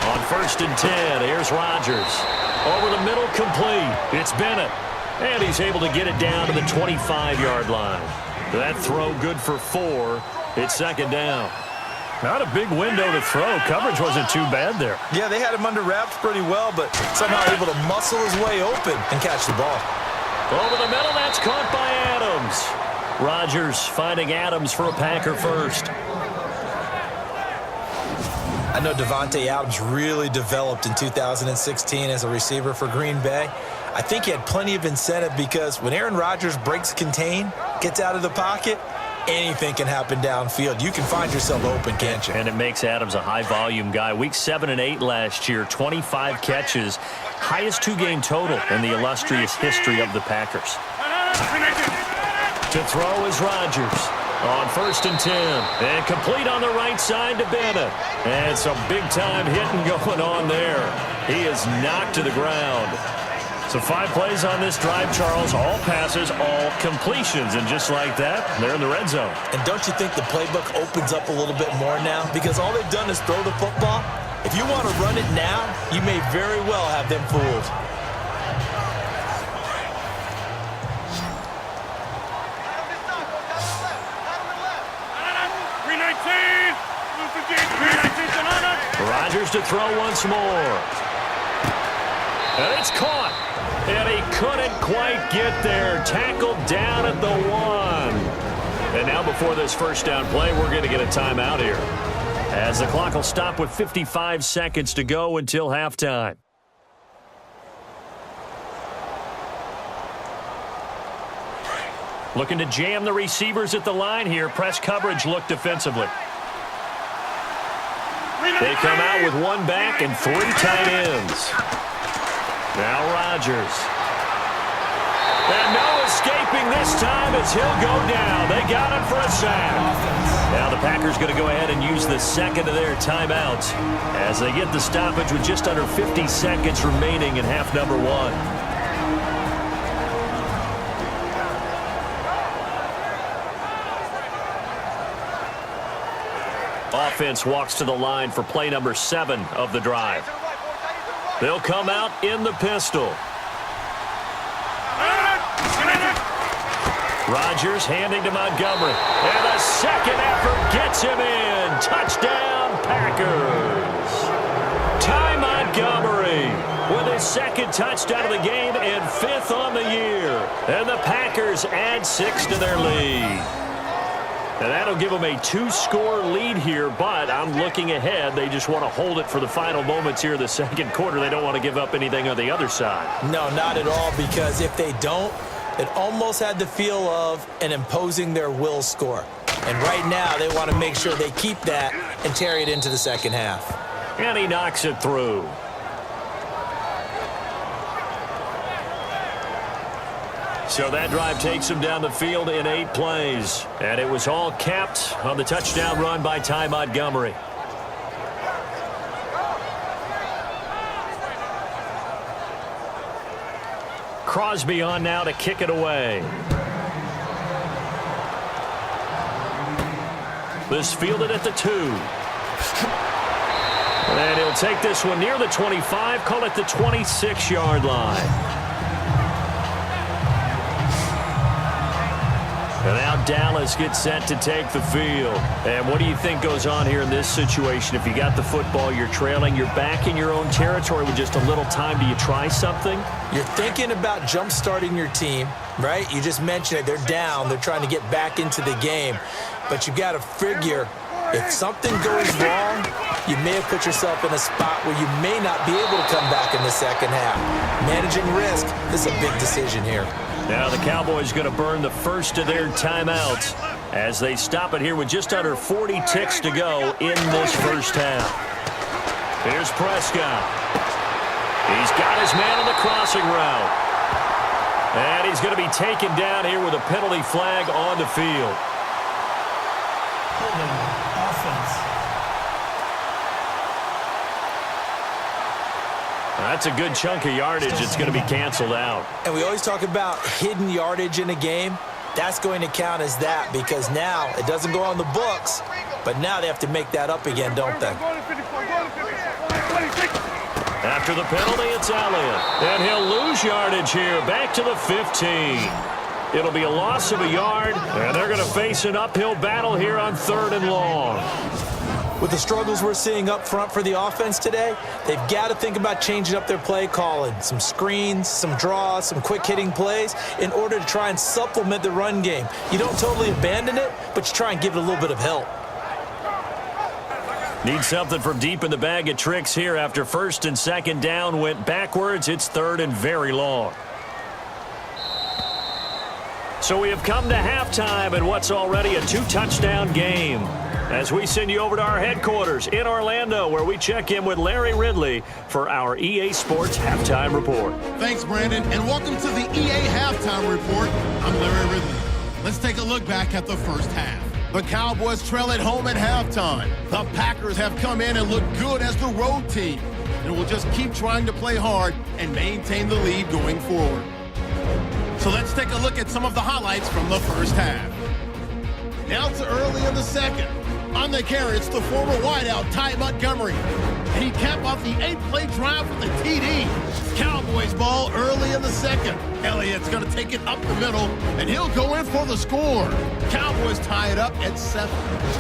[SPEAKER 2] On 1st and 10, here's Rodgers. Over the middle, complete. It's Bennett. And he's able to get it down to the 25-yard line. That throw good for 4. It's second down. Not a big window to throw. Coverage wasn't too bad there.
[SPEAKER 3] Yeah, they had him under wraps pretty well, but somehow able to muscle his way open and catch the ball.
[SPEAKER 2] Over the middle, that's caught by Adams. Rodgers finding Adams for a Packer first.
[SPEAKER 3] I know Devontae Adams really developed in 2016 as a receiver for Green Bay. I think he had plenty of incentive because when Aaron Rodgers breaks contain, gets out of the pocket, anything can happen downfield. You can find yourself open, can't you?
[SPEAKER 2] And it makes Adams a high-volume guy. Week 7 and 8 last year, 25 catches, highest 2-game total in the illustrious history of the Packers. To throw is Rodgers on 1st and 10. And complete on the right side to Bennett. And some big-time hitting going on there. He is knocked to the ground. So 5 plays on this drive, Charles. All passes, all completions. And just like that, they're in the red zone.
[SPEAKER 3] And don't you think the playbook opens up a little bit more now? Because all they've done is throw the football. If you want to run it now, you may very well have them fooled.
[SPEAKER 2] Rodgers to throw once more. And it's caught. And he couldn't quite get there. Tackled down at the 1. And now before this first down play, we're going to get a timeout here, as the clock will stop with 55 seconds to go until halftime. Looking to jam the receivers at the line here. Press coverage look defensively. They come out with one back and 3 tight ends. Now Rodgers. And no escaping this time as he'll go down. They got him for a sack. Now the Packers going to go ahead and use the second of their timeouts as they get the stoppage with just under 50 seconds remaining in half number 1. Offense walks to the line for play number 7 of the drive. They'll come out in the pistol. Rodgers handing to Montgomery. And the second effort gets him in. Touchdown, Packers. Ty Montgomery with his second touchdown of the game and 5th on the year. And the Packers add 6 to their lead. And that'll give them a 2-score lead here, but I'm looking ahead. They just want to hold it for the final moments here in the second quarter. They don't want to give up anything on the other side. No, not at all, because if they don't, it almost had the feel of an imposing their will score. And right now, they want to make sure they keep that and carry it into the second half. And he knocks it through. So that drive takes him down the field in 8 plays. And it was all capped on the touchdown run by Ty Montgomery. Crosby on now to kick it away. This fielded at the 2. And he'll take this one near the 25, call it the 26-yard line. And now Dallas gets set to take the field. And what do you think goes on here in this situation? If you got the football, you're trailing, you're back in your own territory with just a little time. Do you try something? You're thinking about jump-starting your team, right? You just mentioned it. They're down. They're trying to get back into the game. But you got to figure, if something goes wrong, you may have put yourself in a spot where you may not be able to come back in the second half. Managing risk is a big decision here. Now the Cowboys going to burn the first of their timeouts as they stop it here with just under 40 ticks to go in this first half. Here's Prescott. He's got his man on the crossing route. And he's going to be taken down here with a penalty flag on the field.
[SPEAKER 5] Offense.
[SPEAKER 2] That's a good chunk of yardage. It's going to be canceled out. And we always talk about hidden yardage in a game. That's going to count as that because now it doesn't go on the books, but now they have to make that up again, don't they? After the penalty, it's Elliott. And he'll lose yardage here. Back to the 15. It'll be a loss of a yard, and they're going to face an uphill battle here on 3rd and long. With the struggles we're seeing up front for the offense today, they've got to think about changing up their play calling. Some screens, some draws, some quick-hitting plays in order to try and supplement the run game. You don't totally abandon it, but you try and give it a little bit of help. Need something from deep in the bag of tricks here after 1st and 2nd down went backwards. It's 3rd and very long. So we have come to halftime in what's already a 2-touchdown game, as we send you over to our headquarters in Orlando, where we check in with Larry Ridley for our EA Sports Halftime Report.
[SPEAKER 1] Thanks, Brandon, and welcome to the EA Halftime Report. I'm Larry Ridley. Let's take a look back at the first half. The Cowboys trail at home at halftime. The Packers have come in and looked good as the road team, and will just keep trying to play hard and maintain the lead going forward. So let's take a look at some of the highlights from the first half. Now to early in the second. On the carry, it's the former wideout, Ty Montgomery. And he capped off the 8-play drive with a TD. Cowboys ball early in the second. Elliott's going to take it up the middle, and he'll go in for the score. Cowboys tie it up at 7.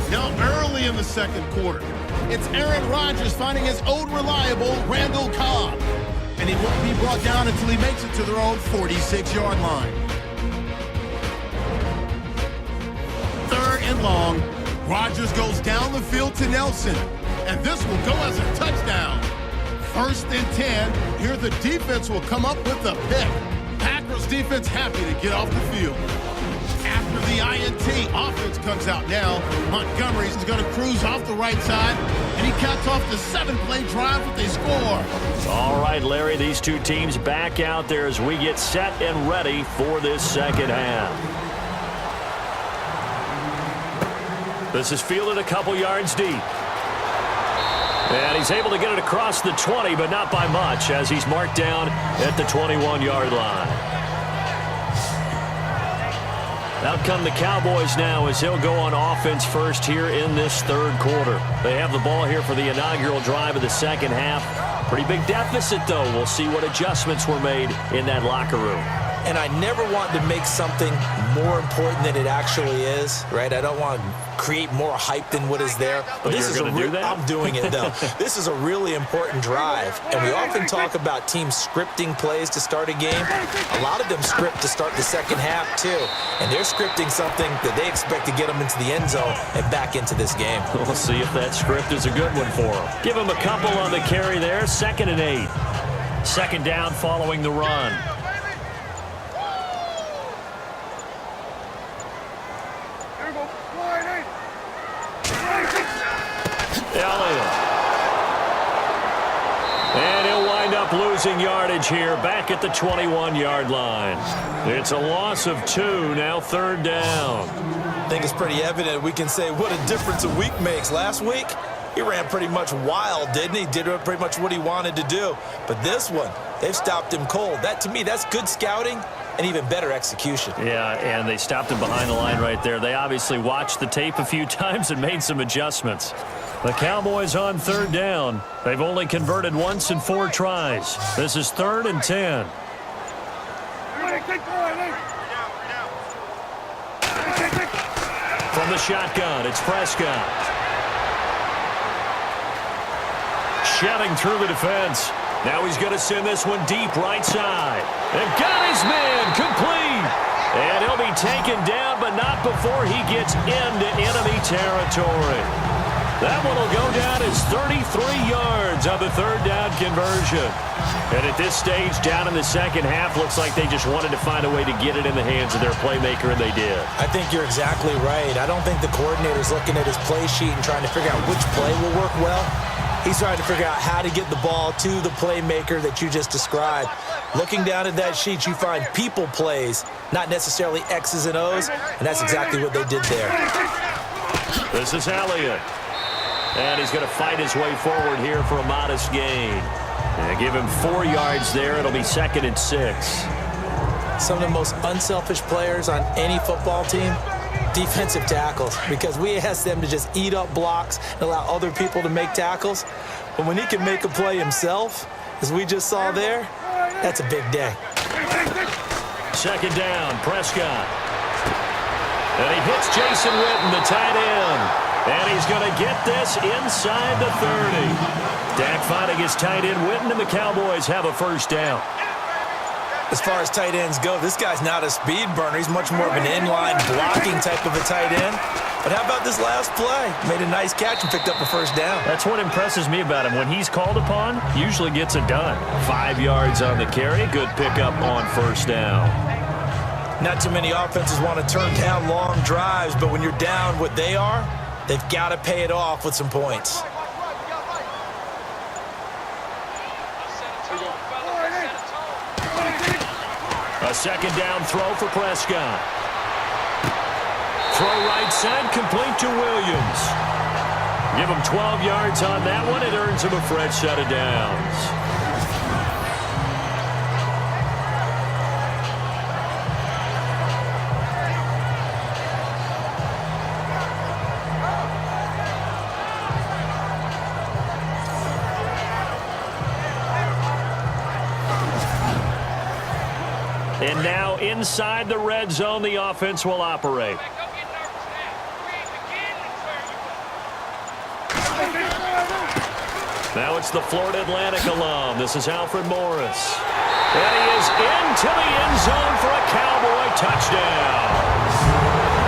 [SPEAKER 1] Now early in the second quarter, it's Aaron Rodgers finding his old reliable Randall Cobb. And he won't be brought down until he makes it to their own 46-yard line. 3rd and long. Rodgers goes down the field to Nelson, and this will go as a touchdown. 1st and 10. Here the defense will come up with a pick. Packers defense happy to get off the field. After the INT, offense comes out now. Montgomery's going to cruise off the right side, and he caps off the 7-play drive with a score.
[SPEAKER 2] All right, Larry, these two teams back out there as we get set and ready for this second half. This is fielded a couple yards deep. And he's able to get it across the 20, but not by much, as he's marked down at the 21-yard line. Out come the Cowboys now as he'll go on offense first here in this 3rd quarter. They have the ball here for the inaugural drive of the second half. Pretty big deficit, though. We'll see what adjustments were made in that locker room.
[SPEAKER 3] And I never want to make something more important than it actually is, right? I don't want to create more hype than what is there.
[SPEAKER 2] But this is going to do that?
[SPEAKER 3] I'm doing it, though. This is a really important drive. And we often talk about teams scripting plays to start a game. A lot of them script to start the second half, too. And they're scripting something that they expect to get them into the end zone and back into this game.
[SPEAKER 2] We'll see if that script is a good one for them. Give them a couple on the carry there. 2nd and 8. 2nd down following the run. Elliott. And he'll wind up losing yardage here back at the 21-yard line. It's a loss of 2, now 3rd down.
[SPEAKER 3] I think it's pretty evident. We can say what a difference a week makes. Last week, he ran pretty much wild, didn't he? Did pretty much what he wanted to do. But this one, they've stopped him cold. That, to me, that's good scouting and even better execution.
[SPEAKER 2] Yeah, and they stopped him behind the line right there. They obviously watched the tape a few times and made some adjustments. The Cowboys on 3rd down. They've only converted once in 4 tries. This is 3rd and 10. From the shotgun, it's Prescott. Shedding through the defense. Now he's going to send this one deep right side. And got his man complete. And he'll be taken down, but not before he gets into enemy territory. That one will go down as 33 yards on the 3rd down conversion. And at this stage, down in the second half, looks like they just wanted to find a way to get it in the hands of their playmaker, and they did.
[SPEAKER 3] I think you're exactly right. I don't think the coordinator's looking at his play sheet and trying to figure out which play will work well. He's trying to figure out how to get the ball to the playmaker that you just described. Looking down at that sheet, you find people plays, not necessarily X's and O's, and that's exactly what they did there.
[SPEAKER 2] This is Elliott. And he's going to fight his way forward here for a modest gain. And give him 4 yards there. It'll be 2nd and 6.
[SPEAKER 3] Some of the most unselfish players on any football team, defensive tackles, because we ask them to just eat up blocks and allow other people to make tackles. But when he can make a play himself, as we just saw there, that's a big day.
[SPEAKER 2] 2nd down, Prescott. And he hits Jason Witten, the tight end. And he's going to get this inside the 30. Dak finding his tight end Witten, and the Cowboys have a 1st down.
[SPEAKER 3] As far as tight ends go, this guy's not a speed burner. He's much more of an inline blocking type of a tight end. But how about this last play? Made a nice catch and picked up a 1st down.
[SPEAKER 2] That's what impresses me about him. When he's called upon, usually gets it done. 5 yards on the carry. Good pickup on 1st down.
[SPEAKER 3] Not too many offenses want to turn down long drives, but when you're down what they are, they've got to pay it off with some points.
[SPEAKER 2] A 2nd down throw for Prescott. Throw right side, complete to Williams. Give him 12 yards on that one. It earns him a fresh set of downs. And now inside the red zone, the offense will operate. Now it's the Florida Atlantic alum. This is Alfred Morris. And he is into the end zone for a Cowboy touchdown.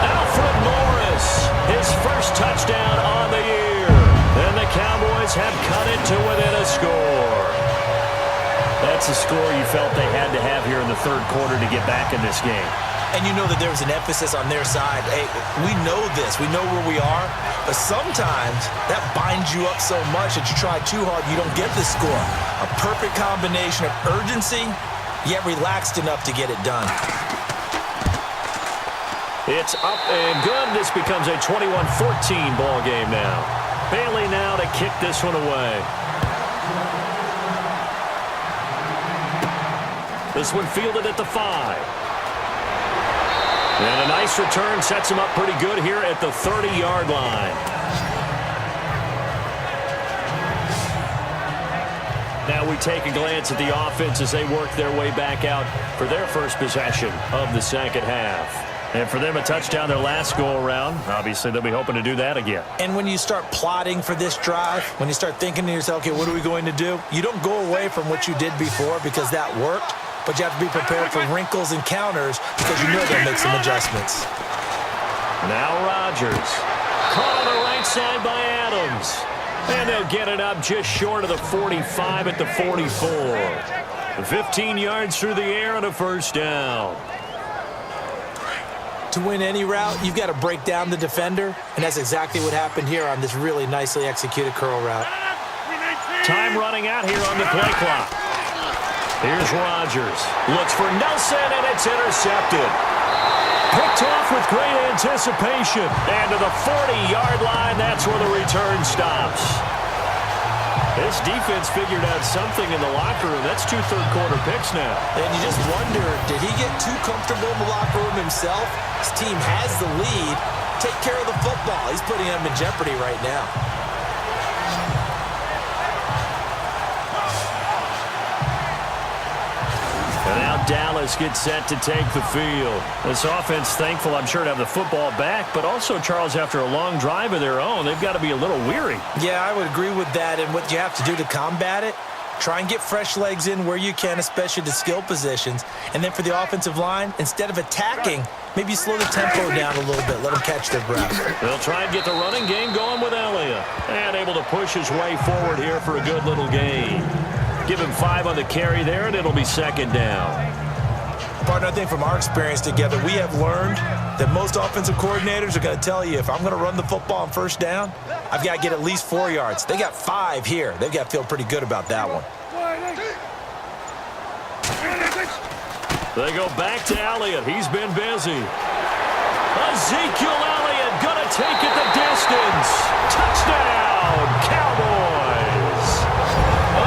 [SPEAKER 2] Alfred Morris, his first touchdown on the year. And the Cowboys have cut it to within a score. That's a score you felt they had to have here in the third quarter to get back in this game.
[SPEAKER 3] And you know that there was an emphasis on their side. Hey, we know this. We know where we are. But sometimes that binds you up so much that you try too hard, you don't get the score. A perfect combination of urgency, yet relaxed enough to get it done.
[SPEAKER 2] It's up and good. This becomes a 21-14 ball game now. Bailey now to kick this one away. This one fielded at the 5. And a nice return sets him up pretty good here at the 30-yard line. Now we take a glance at the offense as they work their way back out for their first possession of the second half. And for them, a touchdown their last go-around. Obviously, they'll be hoping to do that again.
[SPEAKER 3] And when you start plotting for this drive, when you start thinking to yourself, okay, what are we going to do? You don't go away from what you did before because that worked. But you have to be prepared for wrinkles and counters because you know they'll make some adjustments.
[SPEAKER 2] Now Rodgers. Caught on the right side by Adams. And they'll get it up just short of the 45 at the 44. 15 yards through the air and a first down.
[SPEAKER 3] To win any route, you've got to break down the defender. And that's exactly what happened here on this really nicely executed curl route.
[SPEAKER 2] Time running out here on the play clock. Here's Rodgers. Looks for Nelson, and it's intercepted. Picked off with great anticipation. And to the 40-yard line, that's where the return stops. This defense figured out something in the locker room. That's 2 third-quarter picks now.
[SPEAKER 3] And you just wonder, did he get too comfortable in the locker room himself? His team has the lead. Take care of the football. He's putting them in jeopardy right now.
[SPEAKER 2] And now Dallas gets set to take the field. This offense thankful, I'm sure, to have the football back, but also, Charles, after a long drive of their own, they've got to be a little weary.
[SPEAKER 3] Yeah, I would agree with that, and what you have to do to combat it, try and get fresh legs in where you can, especially the skill positions. And then for the offensive line, instead of attacking, maybe slow the tempo down a little bit, let them catch their breath.
[SPEAKER 2] They'll try and get the running game going with Elliott. And able to push his way forward here for a good little gain. Give him 5 on the carry there, and it'll be second down.
[SPEAKER 3] Partner, I think from our experience together, we have learned that most offensive coordinators are going to tell you, if I'm going to run the football on first down, I've got to get at least 4 yards. They got 5 here. They've got to feel pretty good about that one.
[SPEAKER 2] They go back to Elliott. He's been busy. Ezekiel Elliott going to take it the distance. Touchdown, Cowboys.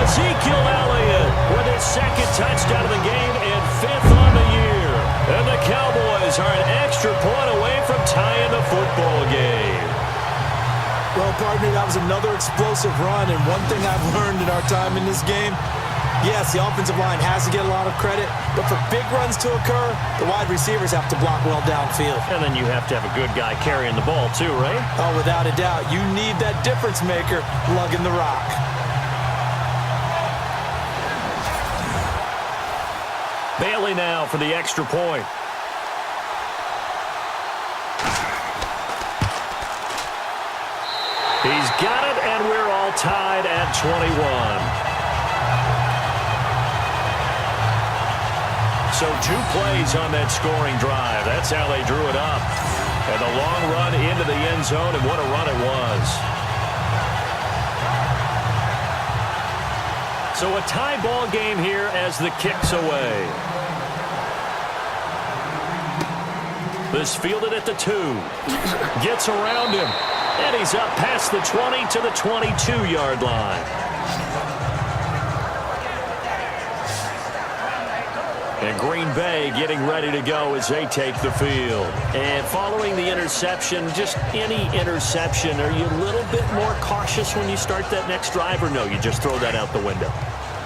[SPEAKER 2] Ezekiel Elliott with his second touchdown of the game and 5th on the year. And the Cowboys are an extra point away from tying the football game.
[SPEAKER 3] Well, partner, that was another explosive run, and one thing I've learned in our time in this game, yes, the offensive line has to get a lot of credit, but for big runs to occur, the wide receivers have to block well downfield.
[SPEAKER 2] And then you have to have a good guy carrying the ball too, right?
[SPEAKER 3] Oh, without a doubt. You need that difference maker lugging the rock.
[SPEAKER 2] Bailey now for the extra point. He's got it, and we're all tied at 21. So 2 plays on that scoring drive. That's how they drew it up. And a long run into the end zone, and what a run it was. So a tie ball game here as the kick's away. This fielded at the 2. Gets around him. And he's up past the 20 to the 22-yard line. And Green Bay getting ready to go as they take the field. And following the interception, just any interception, are you a little bit more cautious when you start that next drive, or no, you just throw that out the window?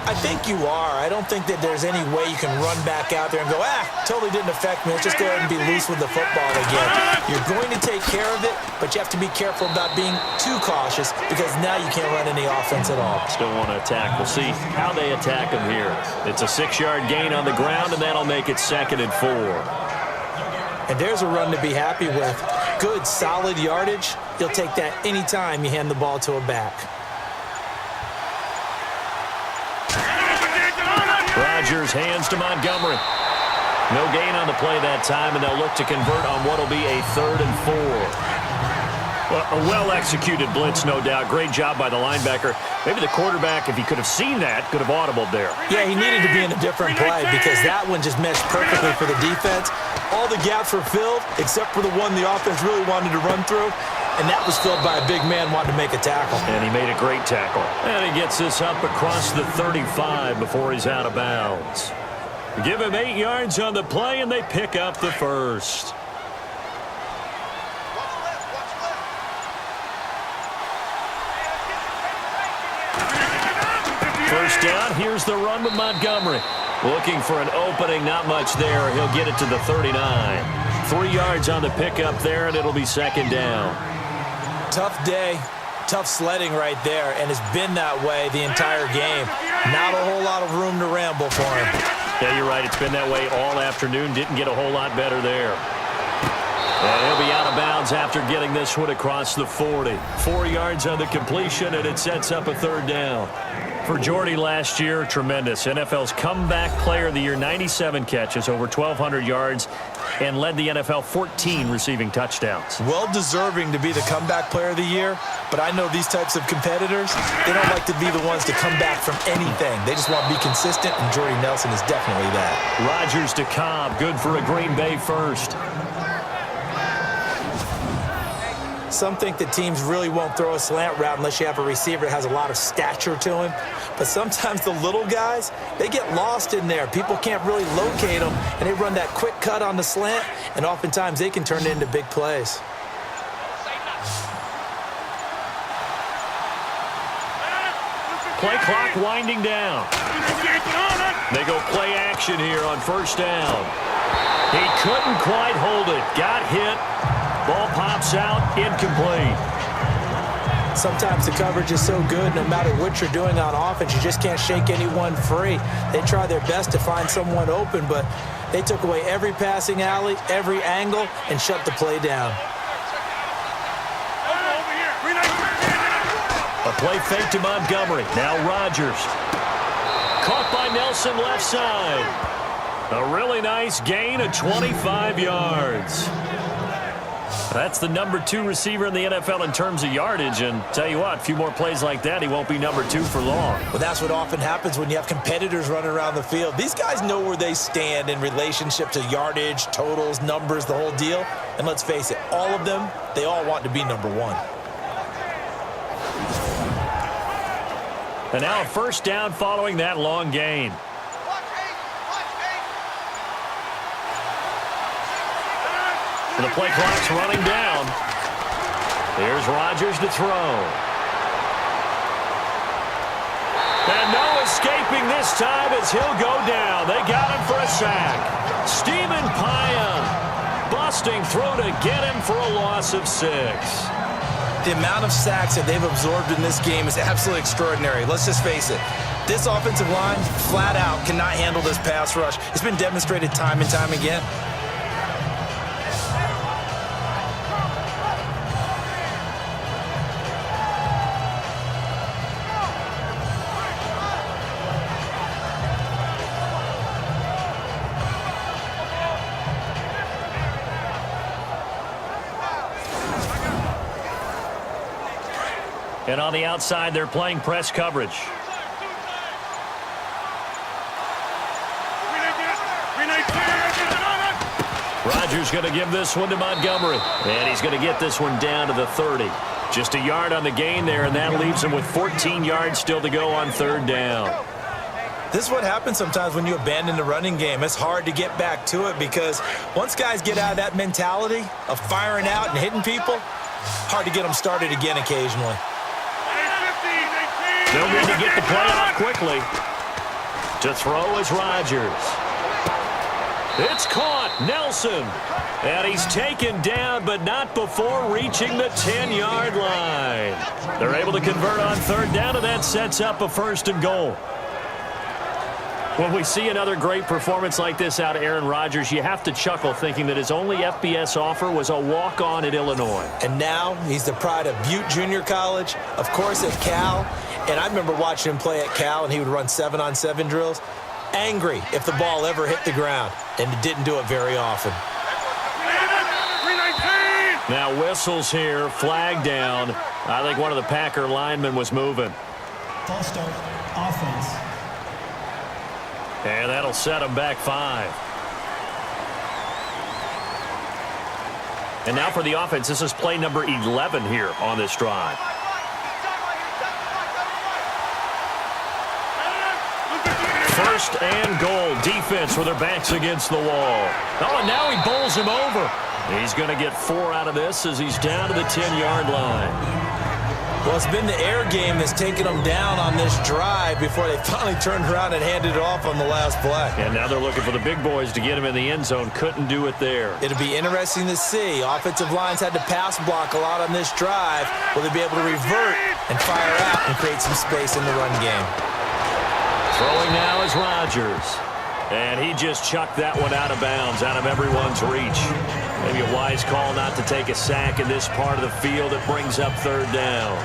[SPEAKER 3] I think you are. I don't think that there's any way you can run back out there and go, totally didn't affect me. Let's just go ahead and be loose with the football again. You're going to take care of it, but you have to be careful about being too cautious because now you can't run any offense at all.
[SPEAKER 4] Still want to attack. We'll see how they attack him here. It's a 6-yard gain on the ground, and that'll make it 2nd and 4.
[SPEAKER 3] And there's a run to be happy with. Good, solid yardage. You'll take that anytime you hand the ball to a back.
[SPEAKER 4] Rodgers hands to Montgomery. No gain on the play that time, and they'll look to convert on what will be a 3rd and 4. Well, a well-executed blitz, no doubt. Great job by the linebacker. Maybe the quarterback, if he could have seen that, could have audibled there.
[SPEAKER 3] Yeah, he needed to be in a different play because that one just meshed perfectly for the defense. All the gaps were filled except for the one the offense really wanted to run through, and that was filled by a big man wanting to make a tackle.
[SPEAKER 4] And he made a great tackle. And he gets this up across the 35 before he's out of bounds. Give him 8 yards on the play, and they pick up the first. First down, here's the run with Montgomery. Looking for an opening, not much there. He'll get it to the 39. 3 yards on the pickup there, and it'll be 2nd down.
[SPEAKER 3] Tough day, tough sledding right there, and it's been that way the entire game. Not a whole lot of room to ramble for him.
[SPEAKER 4] Yeah, you're right. It's been that way all afternoon. Didn't get a whole lot better there. And he'll be out of bounds after getting this one across the 40. 4 yards on the completion, and it sets up a 3rd down. For Jordy last year, tremendous. NFL's comeback player of the year, 97 catches, over 1,200 yards, and led the NFL 14 receiving touchdowns.
[SPEAKER 3] Well deserving to be the comeback player of the year, but I know these types of competitors, they don't like to be the ones to come back from anything. They just want to be consistent, and Jordy Nelson is definitely that.
[SPEAKER 4] Rodgers to Cobb, good for a Green Bay first.
[SPEAKER 3] Some think that teams really won't throw a slant route unless you have a receiver that has a lot of stature to him. But sometimes the little guys, they get lost in there. People can't really locate them, and they run that quick cut on the slant, and oftentimes they can turn it into big plays.
[SPEAKER 4] Play clock winding down. They go play action here on 1st down. He couldn't quite hold it. Got hit. Ball pops out, incomplete.
[SPEAKER 3] Sometimes the coverage is so good, no matter what you're doing on offense, you just can't shake anyone free. They try their best to find someone open, but they took away every passing alley, every angle, and shut the play down.
[SPEAKER 4] A play fake to Montgomery. Now Rodgers. Caught by Nelson left side. A really nice gain of 25 yards. That's the number 2 receiver in the NFL in terms of yardage, and tell you what, a few more plays like that, he won't be number 2 for long.
[SPEAKER 3] Well, that's what often happens when you have competitors running around the field. These guys know where they stand in relationship to yardage, totals, numbers, the whole deal. And let's face it, all of them, they all want to be number 1.
[SPEAKER 4] And now a 1st down following that long gain. The play clock's running down. Here's Rodgers to throw. And no escaping this time as he'll go down. They got him for a sack. Stephen Paya busting through to get him for a loss of 6.
[SPEAKER 3] The amount of sacks that they've absorbed in this game is absolutely extraordinary. Let's just face it. This offensive line, flat out, cannot handle this pass rush. It's been demonstrated time and time again.
[SPEAKER 4] And on the outside, they're playing press coverage. Rodgers going to give this one to Montgomery. And he's going to get this one down to the 30. Just a yard on the gain there, and that leaves him with 14 yards still to go on 3rd down.
[SPEAKER 3] This is what happens sometimes when you abandon the running game. It's hard to get back to it because once guys get out of that mentality of firing out and hitting people, hard to get them started again occasionally.
[SPEAKER 4] They'll need to get the play off quickly.
[SPEAKER 2] To throw is Rodgers. It's caught. Nelson. And he's taken down, but not before reaching the 10-yard line. They're able to convert on third down, and that sets up a 1st and goal. When we see another great performance like this out of Aaron Rodgers, you have to chuckle thinking that his only FBS offer was a walk-on at Illinois.
[SPEAKER 3] And now he's the pride of Butte Junior College, of course at Cal. And I remember watching him play at Cal, and he would run 7-on-7 drills. Angry if the ball ever hit the ground, and it didn't do it very often.
[SPEAKER 2] Now whistles here, flag down. I think one of the Packer linemen was moving.
[SPEAKER 5] False start, offense.
[SPEAKER 2] And that'll set him back 5. And now for the offense, this is play number 11 here on this drive. First and goal. Defense with their backs against the wall. Oh, and now he bowls him over. He's going to get 4 out of this as he's down to the 10-yard line.
[SPEAKER 3] Well, it's been the air game that's taken them down on this drive before they finally turned around and handed it off on the last play.
[SPEAKER 2] And now they're looking for the big boys to get him in the end zone. Couldn't do it there.
[SPEAKER 3] It'll be interesting to see. Offensive lines had to pass block a lot on this drive. Will they be able to revert and fire out and create some space in the run game?
[SPEAKER 2] Throwing now is Rodgers. And he just chucked that one out of bounds, out of everyone's reach. Maybe a wise call not to take a sack in this part of the field. It brings up third down.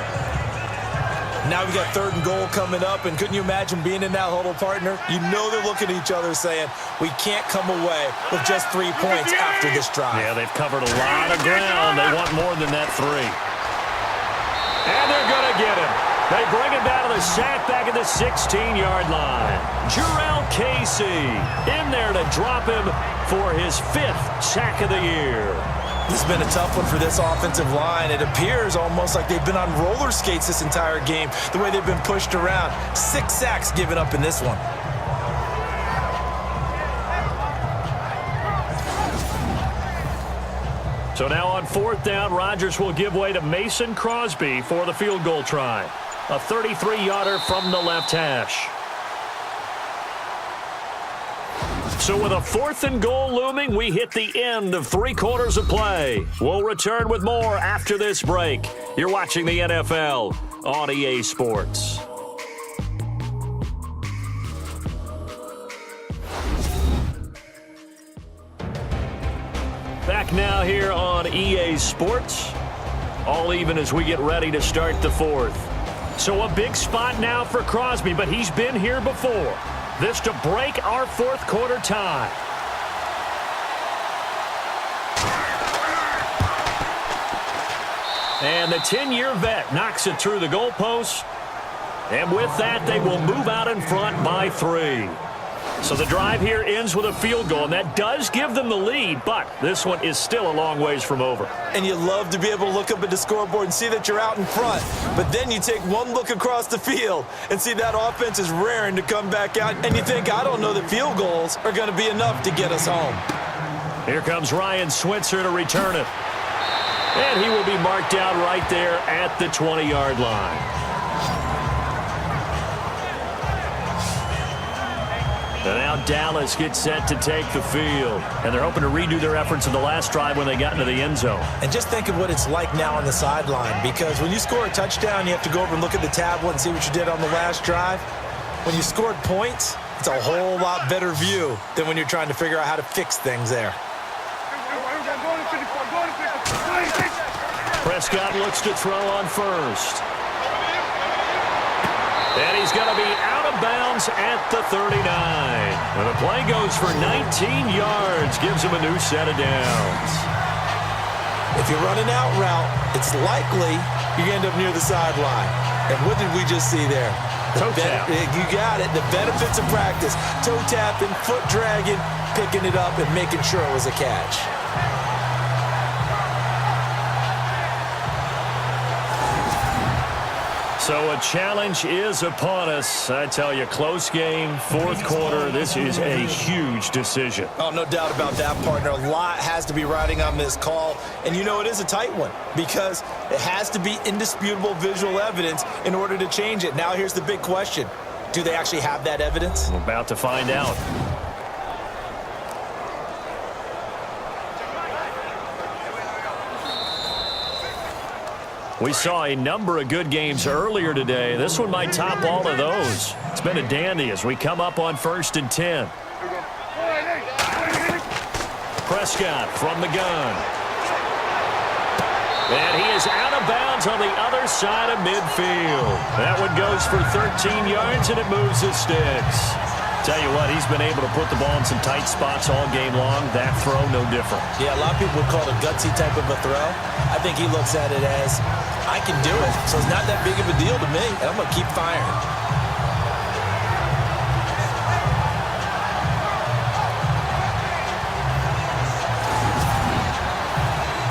[SPEAKER 3] Now we got 3rd and goal coming up, and couldn't you imagine being in that huddle, partner? You know they're looking at each other saying, we can't come away with just 3 points after this drive.
[SPEAKER 2] Yeah, they've covered a lot of ground. They want more than that 3. And they're going to get him. They bring him down to the sack back at the 16-yard line. Jurrell Casey in there to drop him for his 5th sack of the year.
[SPEAKER 3] This has been a tough one for this offensive line. It appears almost like they've been on roller skates this entire game, the way they've been pushed around. 6 sacks given up in this one.
[SPEAKER 2] So now on 4th down, Rodgers will give way to Mason Crosby for the field goal try. A 33-yarder from the left hash. So with a 4th and goal looming, we hit the end of 3 quarters of play. We'll return with more after this break. You're watching the NFL on EA Sports. Back now here on EA Sports. All even as we get ready to start the 4th. So a big spot now for Crosby, but he's been here before. This to break our 4th quarter tie. And the 10-year vet knocks it through the goalpost. And with that, they will move out in front by 3. So the drive here ends with a field goal, and that does give them the lead, but this one is still a long ways from over.
[SPEAKER 3] And you love to be able to look up at the scoreboard and see that you're out in front. But then you take one look across the field and see that offense is raring to come back out, and you think, I don't know that field goals are going to be enough to get us home.
[SPEAKER 2] Here comes Ryan Switzer to return it. And he will be marked down right there at the 20-yard line. And now Dallas gets set to take the field. And they're hoping to redo their efforts in the last drive when they got into the end zone.
[SPEAKER 3] And just think of what it's like now on the sideline, because when you score a touchdown, you have to go over and look at the tablet and see what you did on the last drive. When you scored points, it's a whole lot better view than when you're trying to figure out how to fix things there.
[SPEAKER 2] Prescott looks to throw on first. And he's going to be out of bounds at the 39. And the play goes for 19 yards, gives him a new set of downs.
[SPEAKER 3] If you run an out route, it's likely you end up near the sideline. And what did we just see there?
[SPEAKER 2] Toe tap.
[SPEAKER 3] You got it. The benefits of practice. Toe tapping, foot dragging, picking it up, and making sure it was a catch.
[SPEAKER 2] So a challenge is upon us. I tell you, close game, 4th quarter. This is a huge decision.
[SPEAKER 3] Oh, no doubt about that, partner. A lot has to be riding on this call. And you know it is a tight one because it has to be indisputable visual evidence in order to change it. Now here's the big question. do they actually have that evidence?
[SPEAKER 2] We're about to find out. We saw a number of good games earlier today. This one might top all of those. It's been a dandy as we come up on 1st and 10. Prescott from the gun. And he is out of bounds on the other side of midfield. That one goes for 13 yards, and it moves the sticks. Tell you what, he's been able to put the ball in some tight spots all game long. That throw, no different.
[SPEAKER 3] Yeah, a lot of people would call it a gutsy type of a throw. I think he looks at it as, I can do it, so it's not that big of a deal to me, and I'm going to keep firing.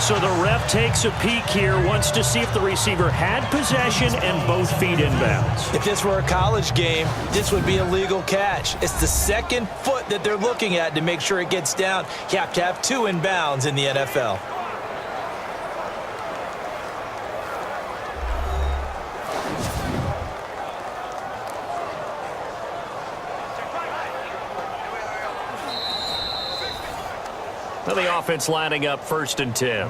[SPEAKER 2] So the ref takes a peek here, wants to see if the receiver had possession and both feet inbounds.
[SPEAKER 3] If this were a college game, this would be a legal catch. It's the second foot that they're looking at to make sure it gets down. You have to have 2 inbounds in the NFL.
[SPEAKER 2] Now the offense lining up 1st and 10.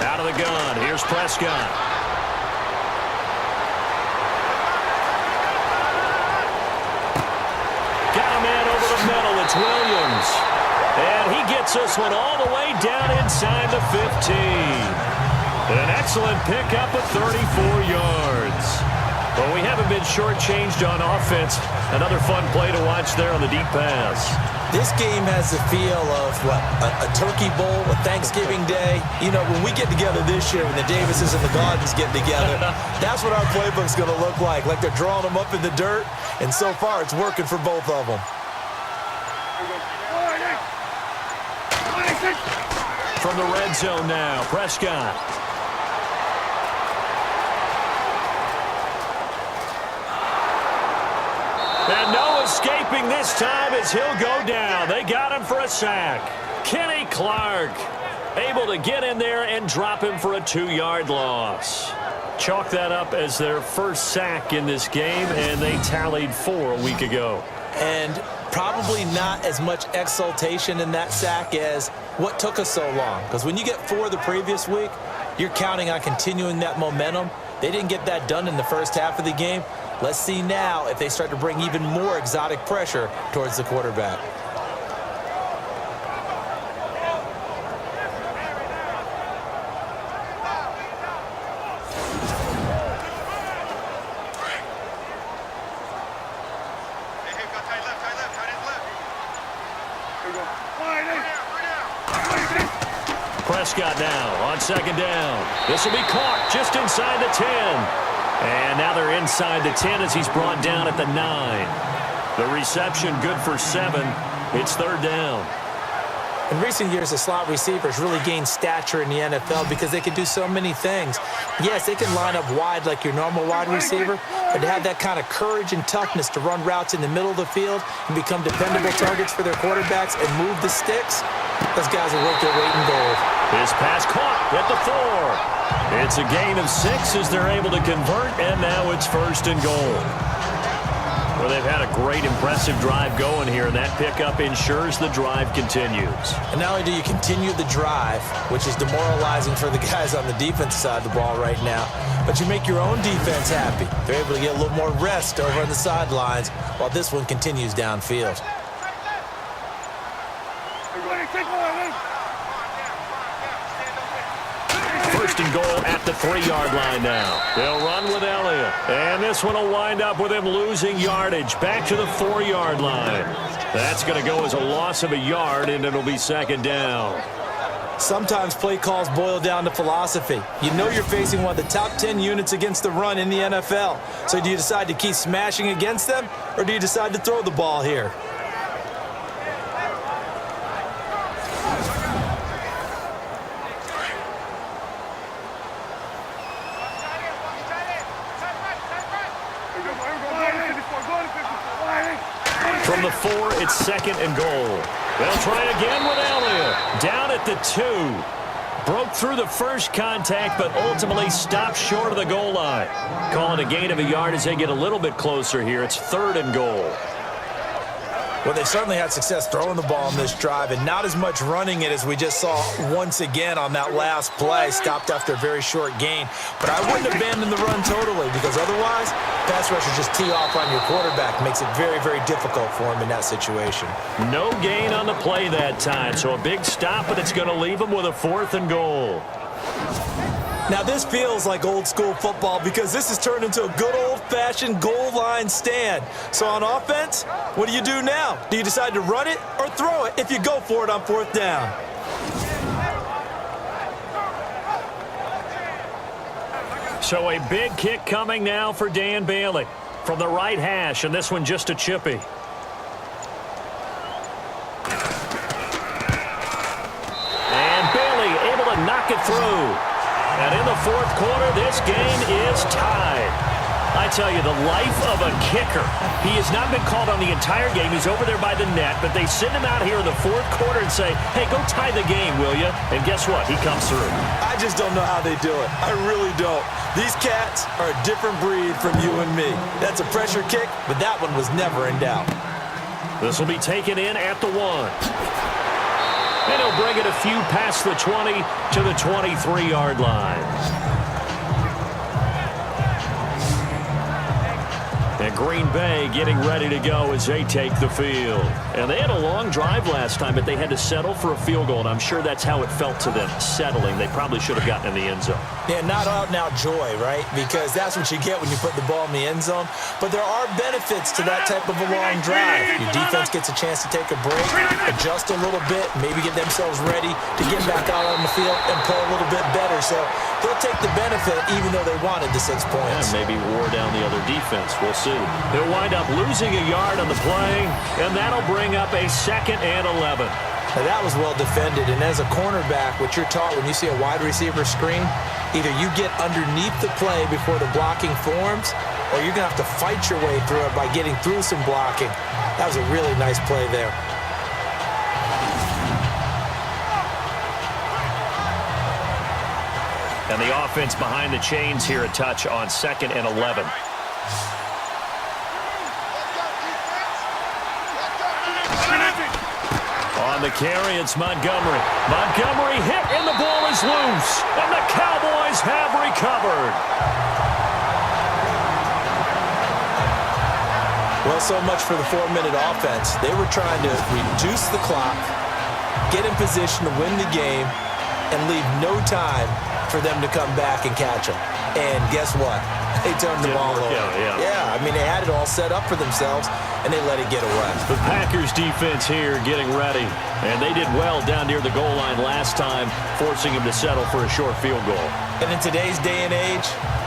[SPEAKER 2] Out of the gun. Here's Prescott. Got a man over the middle. It's Williams. And he gets this one all the way down inside the 15. An excellent pickup of 34 yards. Well, we haven't been shortchanged on offense. Another fun play to watch there on the deep pass.
[SPEAKER 3] This game has the feel of, what, a turkey bowl, a Thanksgiving day. You know, when we get together this year, when the Davises and the Gardens get together, that's what our playbook's going to look like they're drawing them up in the dirt, and so far it's working for both of them.
[SPEAKER 2] From the red zone now, Prescott. And no escaping this time as he'll go down. They got him for a sack. Kenny Clark able to get in there and drop him for a 2-yard loss. Chalk that up as their first sack in this game, and they tallied 4 a week ago.
[SPEAKER 3] And probably not as much exultation in that sack as what took us so long. Because when you get 4 the previous week, you're counting on continuing that momentum. They didn't get that done in the first half of the game. Let's see now if they start to bring even more exotic pressure towards the quarterback.
[SPEAKER 2] Prescott now on 2nd down. This will be caught just inside the 10. And now they're inside the 10 as he's brought down at the 9. The reception good for 7. It's 3rd down.
[SPEAKER 3] In recent years, the slot receivers really gained stature in the NFL because they can do so many things. Yes, they can line up wide like your normal wide receiver, but to have that kind of courage and toughness to run routes in the middle of the field and become dependable targets for their quarterbacks and move the sticks, those guys will work their weight in gold.
[SPEAKER 2] His pass caught at the 4. It's a gain of 6 as they're able to convert, and now it's 1st and goal. Well, they've had a great, impressive drive going here, and that pickup ensures the drive continues.
[SPEAKER 3] And not only do you continue the drive, which is demoralizing for the guys on the defensive side of the ball right now, but you make your own defense happy. They're able to get a little more rest over on the sidelines while this one continues downfield.
[SPEAKER 2] First and goal at the 3-yard line now. They'll run with Elliott. And this one will wind up with him losing yardage back to the 4-yard line. That's going to go as a loss of a yard, and it'll be 2nd down.
[SPEAKER 3] Sometimes play calls boil down to philosophy. You know you're facing one of the top 10 units against the run in the NFL. So do you decide to keep smashing against them, or do you decide to throw the ball here?
[SPEAKER 2] From the 4, it's 2nd and goal. They'll try again with Elliott. Down at the 2. Broke through the first contact, but ultimately stopped short of the goal line. Calling a gain of a yard as they get a little bit closer here. It's 3rd and goal.
[SPEAKER 3] Well, they certainly had success throwing the ball on this drive and not as much running it as we just saw once again on that last play. Stopped after a very short gain. But I wouldn't abandon the run totally because otherwise, pass rushers just tee off on your quarterback. Makes it very, very difficult for him in that situation.
[SPEAKER 2] No gain on the play that time, so a big stop, but it's going to leave him with a 4th and goal.
[SPEAKER 3] Now, this feels like old-school football because this has turned into a good old-fashioned goal line stand. So on offense, what do you do now? Do you decide to run it or throw it if you go for it on 4th down?
[SPEAKER 2] So a big kick coming now for Dan Bailey from the right hash, and this one just a chippy. And Bailey able to knock it through. And in the 4th quarter, this game is tied. I tell you, the life of a kicker. He has not been called on the entire game. He's over there by the net, but they send him out here in the 4th quarter and say, hey, go tie the game, will you? And guess what? He comes through.
[SPEAKER 3] I just don't know how they do it. I really don't. These cats are a different breed from you and me. That's a pressure kick, but that one was never in doubt.
[SPEAKER 2] This will be taken in at the 1. And he'll bring it a few past the 20 to the 23-yard line. And Green Bay getting ready to go as they take the field. And they had a long drive last time, but they had to settle for a field goal, and I'm sure that's how it felt to them, settling. They probably should have gotten in the end zone.
[SPEAKER 3] Yeah, not out-and-out joy, right? Because that's what you get when you put the ball in the end zone. But there are benefits to that type of a long drive. Your defense gets a chance to take a break, adjust a little bit, maybe get themselves ready to get back out on the field and play a little bit better. So they'll take the benefit even though they wanted the 6 points.
[SPEAKER 2] Yeah, maybe wore down the other defense. We'll see. He'll wind up losing a yard on the play, and that'll bring up a 2nd and 11.
[SPEAKER 3] Now that was well defended, and as a cornerback, what you're taught when you see a wide receiver screen, either you get underneath the play before the blocking forms, or you're going to have to fight your way through it by getting through some blocking. That was a really nice play there.
[SPEAKER 2] And the offense behind the chains here, a touch on 2nd and 11. On the carry, it's Montgomery. Montgomery hit, and the ball is loose. And the Cowboys have recovered.
[SPEAKER 3] Well, so much for the 4-minute offense. They were trying to reduce the clock, get in position to win the game, and leave no time for them to come back and catch them. And guess what? They turned the ball over. Yeah, I mean, they had it all set up for themselves, and they let it get away.
[SPEAKER 2] The Packers defense here getting ready. And they did well down near the goal line last time, forcing him to settle for a short field goal.
[SPEAKER 3] And in today's day and age,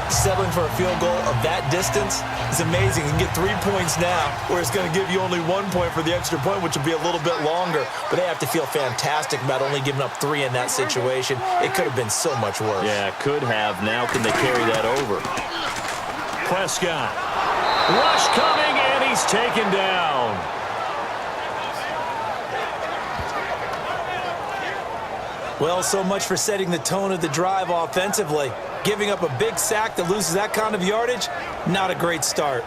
[SPEAKER 3] settling for a field goal of that distance is amazing. You can get 3 points now, where it's going to give you only 1 point for the extra point, which will be a little bit longer. But they have to feel fantastic about only giving up 3 in that situation. It could have been so much worse.
[SPEAKER 2] Yeah, could have. Now can they carry that over? Prescott. Rush coming, and he's taken down.
[SPEAKER 3] Well, so much for setting the tone of the drive offensively. Giving up a big sack that loses that kind of yardage, not a great start.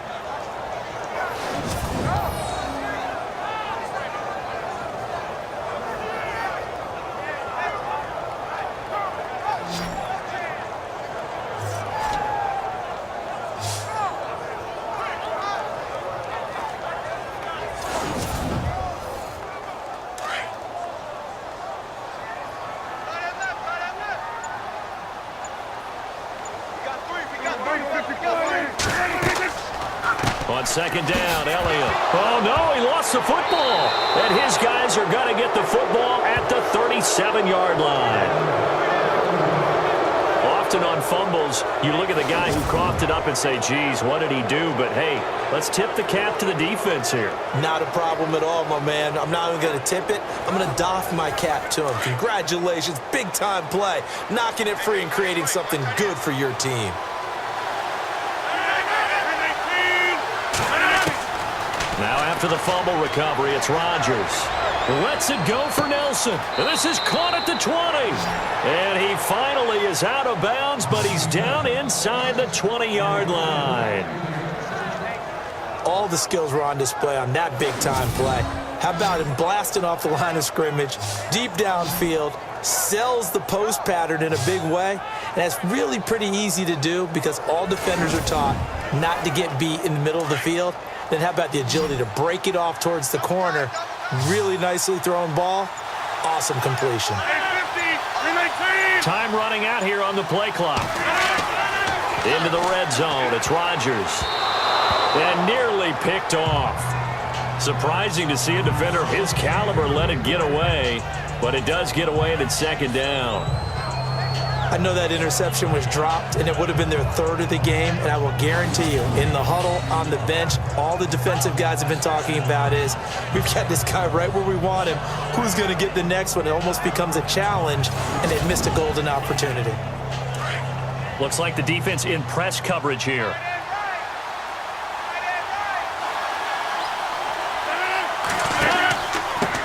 [SPEAKER 2] On 2nd down, Elliott. Oh, no, he lost the football. And his guys are going to get the football at the 37-yard line. Often on fumbles, you look at the guy who coughed it up and say, geez, what did he do? But, hey, let's tip the cap to the defense here.
[SPEAKER 3] Not a problem at all, my man. I'm not even going to tip it. I'm going to doff my cap to him. Congratulations, big-time play. Knocking it free and creating something good for your team.
[SPEAKER 2] Now after the fumble recovery, it's Rodgers. Lets it go for Nelson. And this is caught at the 20. And he finally is out of bounds, but he's down inside the 20-yard line.
[SPEAKER 3] All the skills were on display on that big-time play. How about him blasting off the line of scrimmage, deep downfield, sells the post pattern in a big way, and that's really pretty easy to do because all defenders are taught not to get beat in the middle of the field. Then how about the agility to break it off towards the corner? Really nicely thrown ball. Awesome completion.
[SPEAKER 2] Time running out here on the play clock. Into the red zone. It's Rodgers. And nearly picked off. Surprising to see a defender of his caliber let it get away, but it does get away and it's second down.
[SPEAKER 3] I know that interception was dropped, and it would have been their third of the game, and I will guarantee you, in the huddle, on the bench, all the defensive guys have been talking about is, we've got this guy right where we want him. Who's going to get the next one? It almost becomes a challenge, and they've missed a golden opportunity.
[SPEAKER 2] Looks like the defense in press coverage here.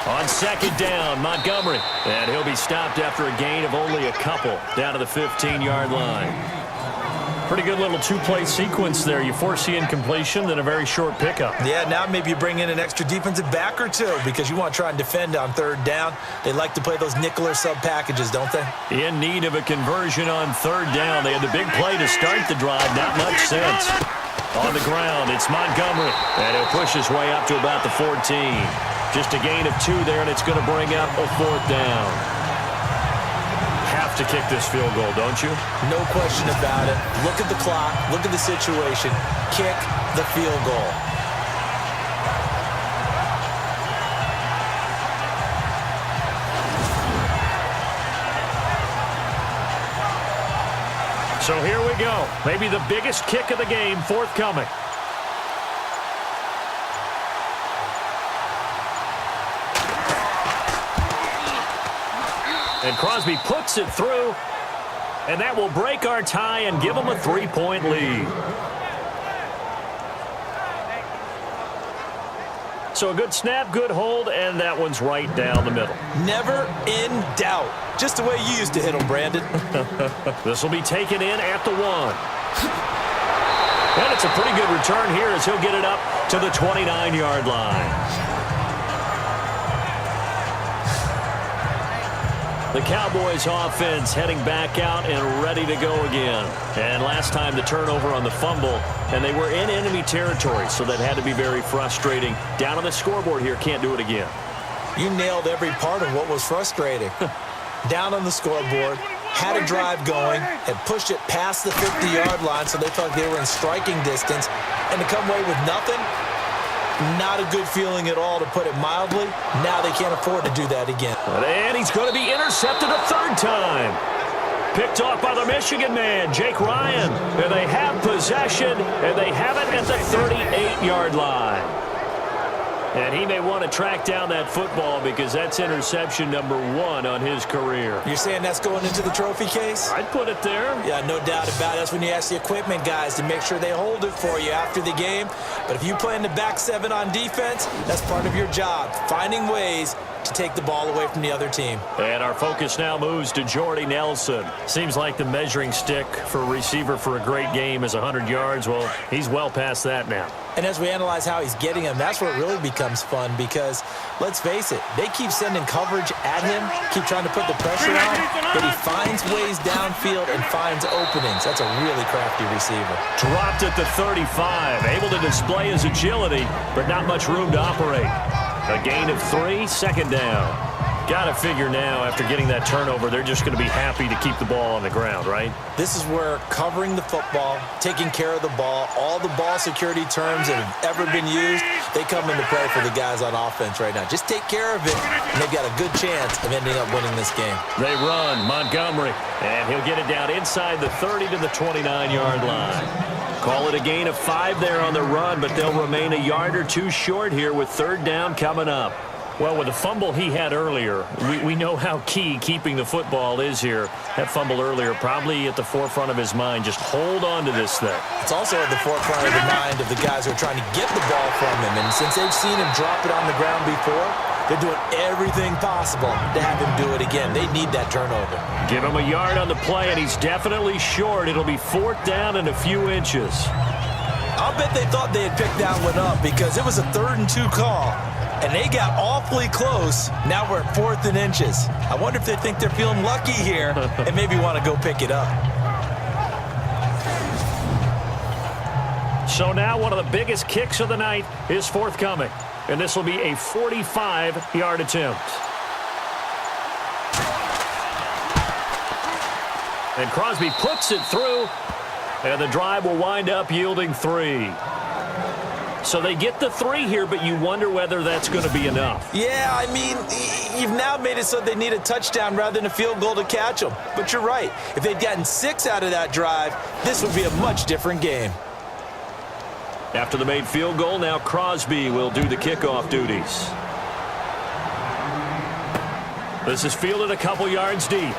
[SPEAKER 2] On second down, Montgomery. And he'll be stopped after a gain of only a couple down to the 15-yard line. Pretty good little two-play sequence there. You foresee incompletion, then a very short pickup.
[SPEAKER 3] Yeah, now maybe you bring in an extra defensive back or two because you want to try and defend on third down. They like to play those nickel or sub packages, don't they?
[SPEAKER 2] In need of a conversion on third down. They had the big play to start the drive. Not much sense. On the ground, it's Montgomery. And he'll push his way up to about the 14. Just a gain of 2 there, and it's going to bring up a fourth down. Have to kick this field goal, don't you?
[SPEAKER 3] No question about it. Look at the clock. Look at the situation. Kick the field goal.
[SPEAKER 2] So here we go. Maybe the biggest kick of the game forthcoming. And Crosby puts it through, and that will break our tie and give them a 3-point lead. So a good snap, good hold, and that one's right down the middle.
[SPEAKER 3] Never in doubt. Just the way you used to hit them, Brandon.
[SPEAKER 2] This will be taken in at the 1. And it's a pretty good return here as he'll get it up to the 29-yard line. The Cowboys offense heading back out and ready to go again. And last time the turnover on the fumble, and they were in enemy territory, so that had to be very frustrating. Down on the scoreboard here, can't do it again.
[SPEAKER 3] You nailed every part of what was frustrating. Down on the scoreboard, had a drive going, had pushed it past the 50-yard line so they felt they were in striking distance, and to come away with nothing, not a good feeling at all, to put it mildly. Now they can't afford to do that again.
[SPEAKER 2] And he's going to be intercepted a third time. Picked off by the Michigan man, Jake Ryan. And they have possession, and they have it at the 38-yard line. And he may want to track down that football because that's interception number 1 on his career.
[SPEAKER 3] You're saying that's going into the trophy case?
[SPEAKER 2] I'd put it there.
[SPEAKER 3] Yeah, no doubt about it. That's when you ask the equipment guys to make sure they hold it for you after the game. But if you play in the back 7 on defense, that's part of your job, finding ways to take the ball away from the other team.
[SPEAKER 2] And our focus now moves to Jordy Nelson. Seems like the measuring stick for a receiver for a great game is 100 yards. Well, he's well past that now.
[SPEAKER 3] And as we analyze how he's getting them, that's where it really becomes fun because, let's face it, they keep sending coverage at him, keep trying to put the pressure on, but he finds ways downfield and finds openings. That's a really crafty receiver.
[SPEAKER 2] Dropped at the 35, able to display his agility, but not much room to operate. A gain of 3, second down. Got to figure now, after getting that turnover, they're just going to be happy to keep the ball on the ground, right?
[SPEAKER 3] This is where covering the football, taking care of the ball, all the ball security terms that have ever been used, they come into play for the guys on offense right now. Just take care of it, and they've got a good chance of ending up winning this game.
[SPEAKER 2] They run, Montgomery, and he'll get it down inside the 30 to the 29-yard line. Call it a gain of 5 there on the run, but they'll remain a yard or 2 short here with third down coming up. Well, with the fumble he had earlier, we know how key keeping the football is here. That fumble earlier probably at the forefront of his mind. Just hold on to this thing.
[SPEAKER 3] It's also at the forefront of the mind of the guys who are trying to get the ball from him. And since they've seen him drop it on the ground before, They're doing everything possible to have him do it again. They need that turnover.
[SPEAKER 2] Give him a yard on the play, and he's definitely short. It'll be 4th down and a few inches.
[SPEAKER 3] I'll bet they thought they had picked that one up because it was a 3rd and 2 call, and they got awfully close. Now we're at 4th and inches. I wonder if they think they're feeling lucky here and maybe want to go pick it up.
[SPEAKER 2] So now one of the biggest kicks of the night is forthcoming, and this will be a 45-yard attempt. And Crosby puts it through, and the drive will wind up yielding 3. So they get the 3 here, but you wonder whether that's going to be enough.
[SPEAKER 3] Yeah, I mean, you've now made it so they need a touchdown rather than a field goal to catch them. But you're right. If they'd gotten 6 out of that drive, this would be a much different game.
[SPEAKER 2] After the made field goal, now Crosby will do the kickoff duties. This is fielded a couple yards deep.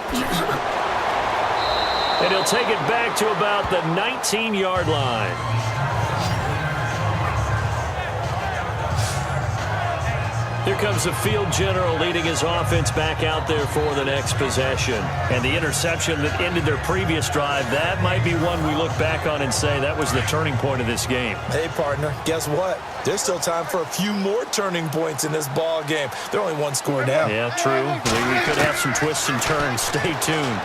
[SPEAKER 2] And he'll take it back to about the 19-yard line. Here comes the field general leading his offense back out there for the next possession. And the interception that ended their previous drive, that might be one we look back on and say that was the turning point of this game.
[SPEAKER 3] Hey, partner, guess what? There's still time for a few more turning points in this ball game. They're only 1 score down.
[SPEAKER 2] Yeah, true. We could have some twists and turns. Stay tuned.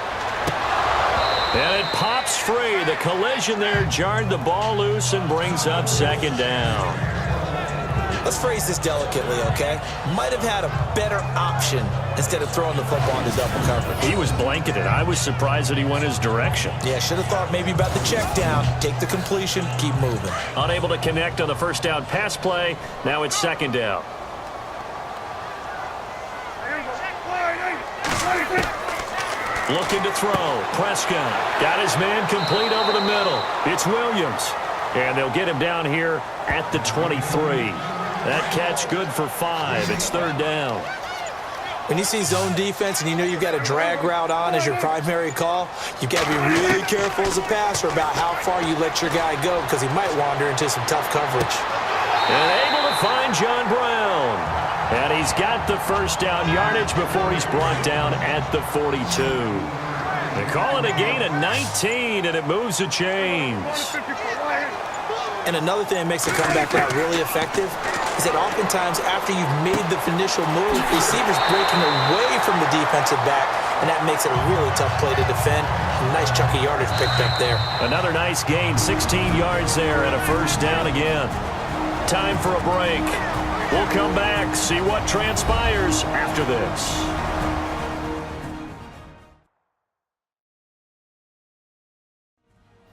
[SPEAKER 2] And it pops free. The collision there jarred the ball loose and brings up 2nd down.
[SPEAKER 3] Let's phrase this delicately, okay? Might have had a better option instead of throwing the football into double coverage.
[SPEAKER 2] He was blanketed. I was surprised that he went his direction.
[SPEAKER 3] Yeah, should have thought maybe about the check down. Take the completion, keep moving.
[SPEAKER 2] Unable to connect on the 1st down pass play. Now it's 2nd down. Looking to throw. Prescott got his man complete over the middle. It's Williams. And they'll get him down here at the 23. That catch good for 5. It's 3rd down.
[SPEAKER 3] When you see zone defense and you know you've got a drag route on as your primary call, you've got to be really careful as a passer about how far you let your guy go because he might wander into some tough coverage.
[SPEAKER 2] And able to find John Brown. And he's got the 1st down yardage before he's brought down at the 42. They call it a gain of 19, and it moves the chains.
[SPEAKER 3] And another thing that makes the comeback route really effective is that oftentimes after you've made the initial move, receivers breaking away from the defensive back, and that makes it a really tough play to defend. A nice chunk of yardage picked up there.
[SPEAKER 2] Another nice gain, 16 yards there, and a 1st down again. Time for a break. We'll come back, see what transpires after this.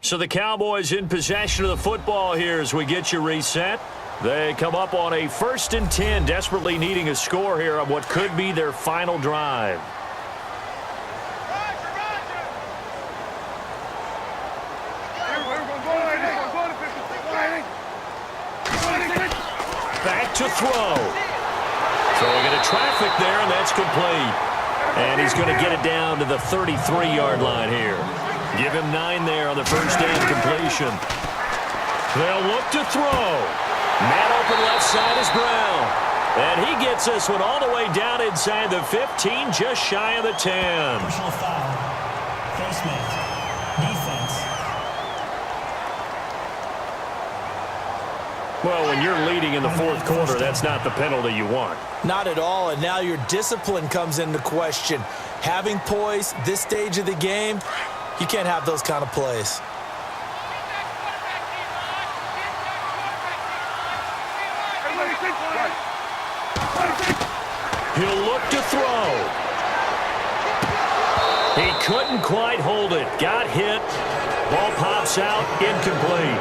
[SPEAKER 2] So the Cowboys in possession of the football here as we get you reset. They come up on a 1st and 10, desperately needing a score here on what could be their final drive. Back to throw. So we get a traffic there, and that's complete. And he's going to get it down to the 33-yard line here. Give him 9 there on the 1st down completion. They'll look to throw. Man open left side is Brown. And he gets this one all the way down inside the 15, just shy of the 10.
[SPEAKER 5] Personal foul. Face mask. Defense.
[SPEAKER 2] Well, when you're leading in the 4th quarter, that's not the penalty you want.
[SPEAKER 3] Not at all, and now your discipline comes into question. Having poise this stage of the game, you can't have those kind of plays.
[SPEAKER 2] He'll look to throw. He couldn't quite hold it. Got hit. Ball pops out. Incomplete.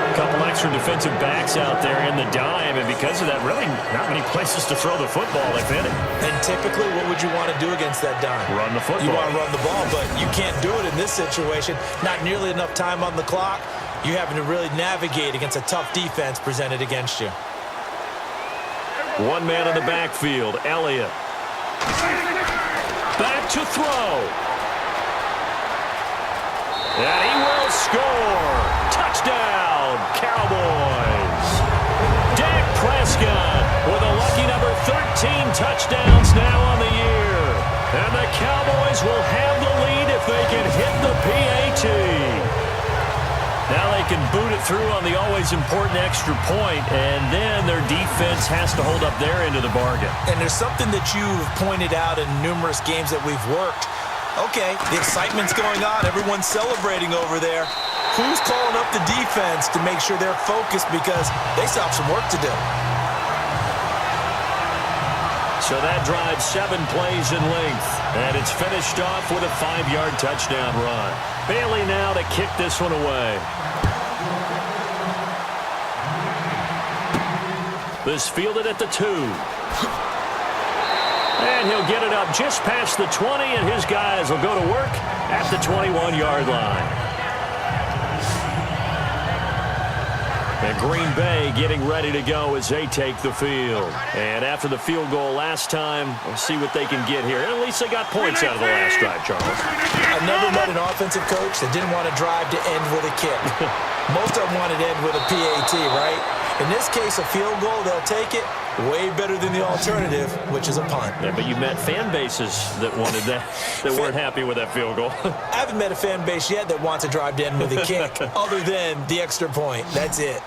[SPEAKER 2] A couple extra defensive backs out there in the dime, and because of that, really not many places to throw the football if any.
[SPEAKER 3] And typically, what would you want to do against that dime?
[SPEAKER 2] Run the football.
[SPEAKER 3] You want to run the ball, but you can't do it in this situation. Not nearly enough time on the clock. You're having to really navigate against a tough defense presented against you.
[SPEAKER 2] One man in the backfield, Elliott. Back to throw. And he will score. Touchdown, Cowboys. Dak Prescott with a lucky number 13 will have the lead if they can hit the PAT. Now they can boot it through on the always important extra point, and then their defense has to hold up their end of the bargain.
[SPEAKER 3] And there's something that you've pointed out in numerous games that we've worked. Okay, the excitement's going on. Everyone's celebrating over there. Who's calling up the defense to make sure they're focused because they still have some work to do?
[SPEAKER 2] So that drives 7 plays in length, and it's finished off with a 5-yard touchdown run. Bailey now to kick this one away. This fielded at the 2. And he'll get it up just past the 20, and his guys will go to work at the 21-yard line. And Green Bay getting ready to go as they take the field. And after the field goal last time, we'll see what they can get here. And at least they got points out of the last drive, Charles.
[SPEAKER 3] I never met an offensive coach that didn't want to drive to end with a kick. Most of them wanted to end with a PAT, right? In this case, a field goal, they'll take it. Way better than the alternative, which is a punt.
[SPEAKER 2] Yeah, but you met fan bases that wanted that, that weren't happy with that field goal.
[SPEAKER 3] I haven't met a fan base yet that wants to drive to end with a kick, other than the extra point. That's it.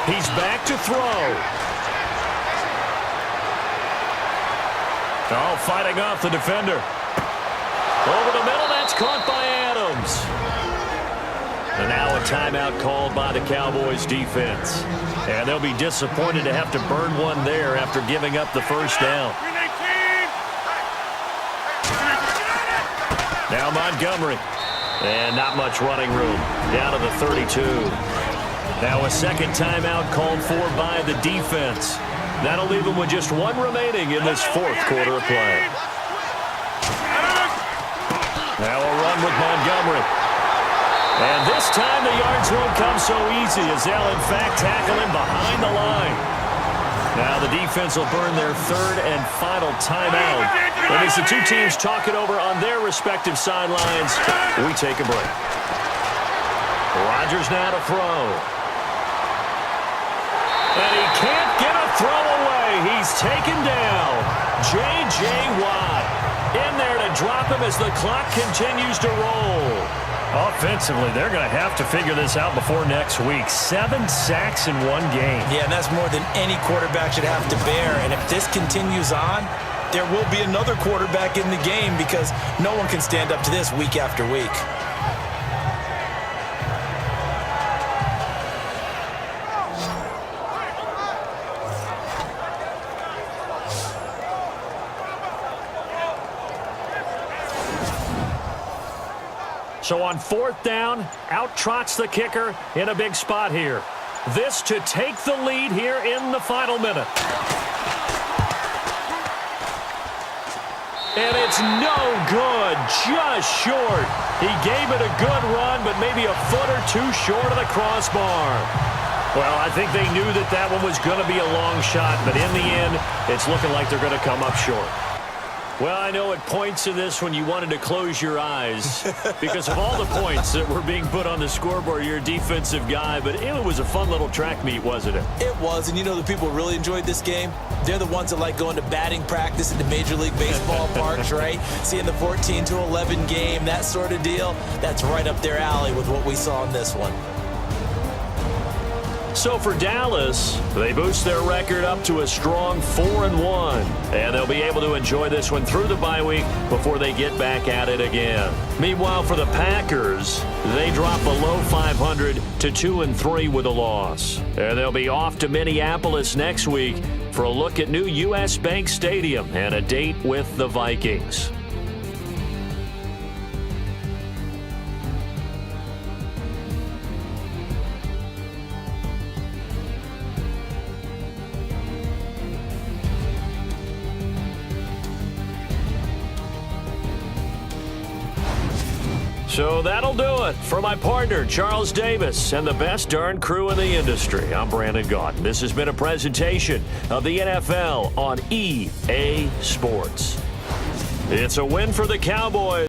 [SPEAKER 2] He's back to throw. Oh, fighting off the defender. Over the middle, that's caught by Adams. And now a timeout called by the Cowboys defense. And they'll be disappointed to have to burn one there after giving up the first down. Now Montgomery. And not much running room. Down to the 32. Now a second timeout called for by the defense. That'll leave them with just 1 remaining in this 4th quarter of play. Now a run with Montgomery. And this time the yards won't come so easy as they'll in fact tackle him behind the line. Now the defense will burn their 3rd and final timeout. And as the two teams talk it over on their respective sidelines, we take a break. Rodgers now to throw. And he can't get a throw away. He's taken down. J.J. Watt in there to drop him as the clock continues to roll. Offensively, they're going to have to figure this out before next week. 7 sacks in 1 game.
[SPEAKER 3] Yeah, and that's more than any quarterback should have to bear. And if this continues on, there will be another quarterback in the game because no one can stand up to this week after week.
[SPEAKER 2] So on 4th down, out trots the kicker in a big spot here. This to take the lead here in the final minute. And it's no good, just short. He gave it a good run, but maybe a foot or 2 short of the crossbar. Well, I think they knew that that one was going to be a long shot, but in the end, it's looking like they're going to come up short. Well, I know at points in this when you wanted to close your eyes because of all the points that were being put on the scoreboard. You're a defensive guy, but it was a fun little track meet, wasn't it?
[SPEAKER 3] It was, and you know the people who really enjoyed this game? They're the ones that like going to batting practice at the Major League Baseball parks, right? Seeing the 14-11 game, that sort of deal. That's right up their alley with what we saw in this one.
[SPEAKER 2] So for Dallas, they boost their record up to a strong 4-1. And they'll be able to enjoy this one through the bye week before they get back at it again. Meanwhile, for the Packers, they drop below 500 to 2-3 with a loss. And they'll be off to Minneapolis next week for a look at new U.S. Bank Stadium and a date with the Vikings. So that'll do it for my partner, Charles Davis, and the best darn crew in the industry. I'm Brandon Gaudin. This has been a presentation of the NFL on EA Sports. It's a win for the Cowboys.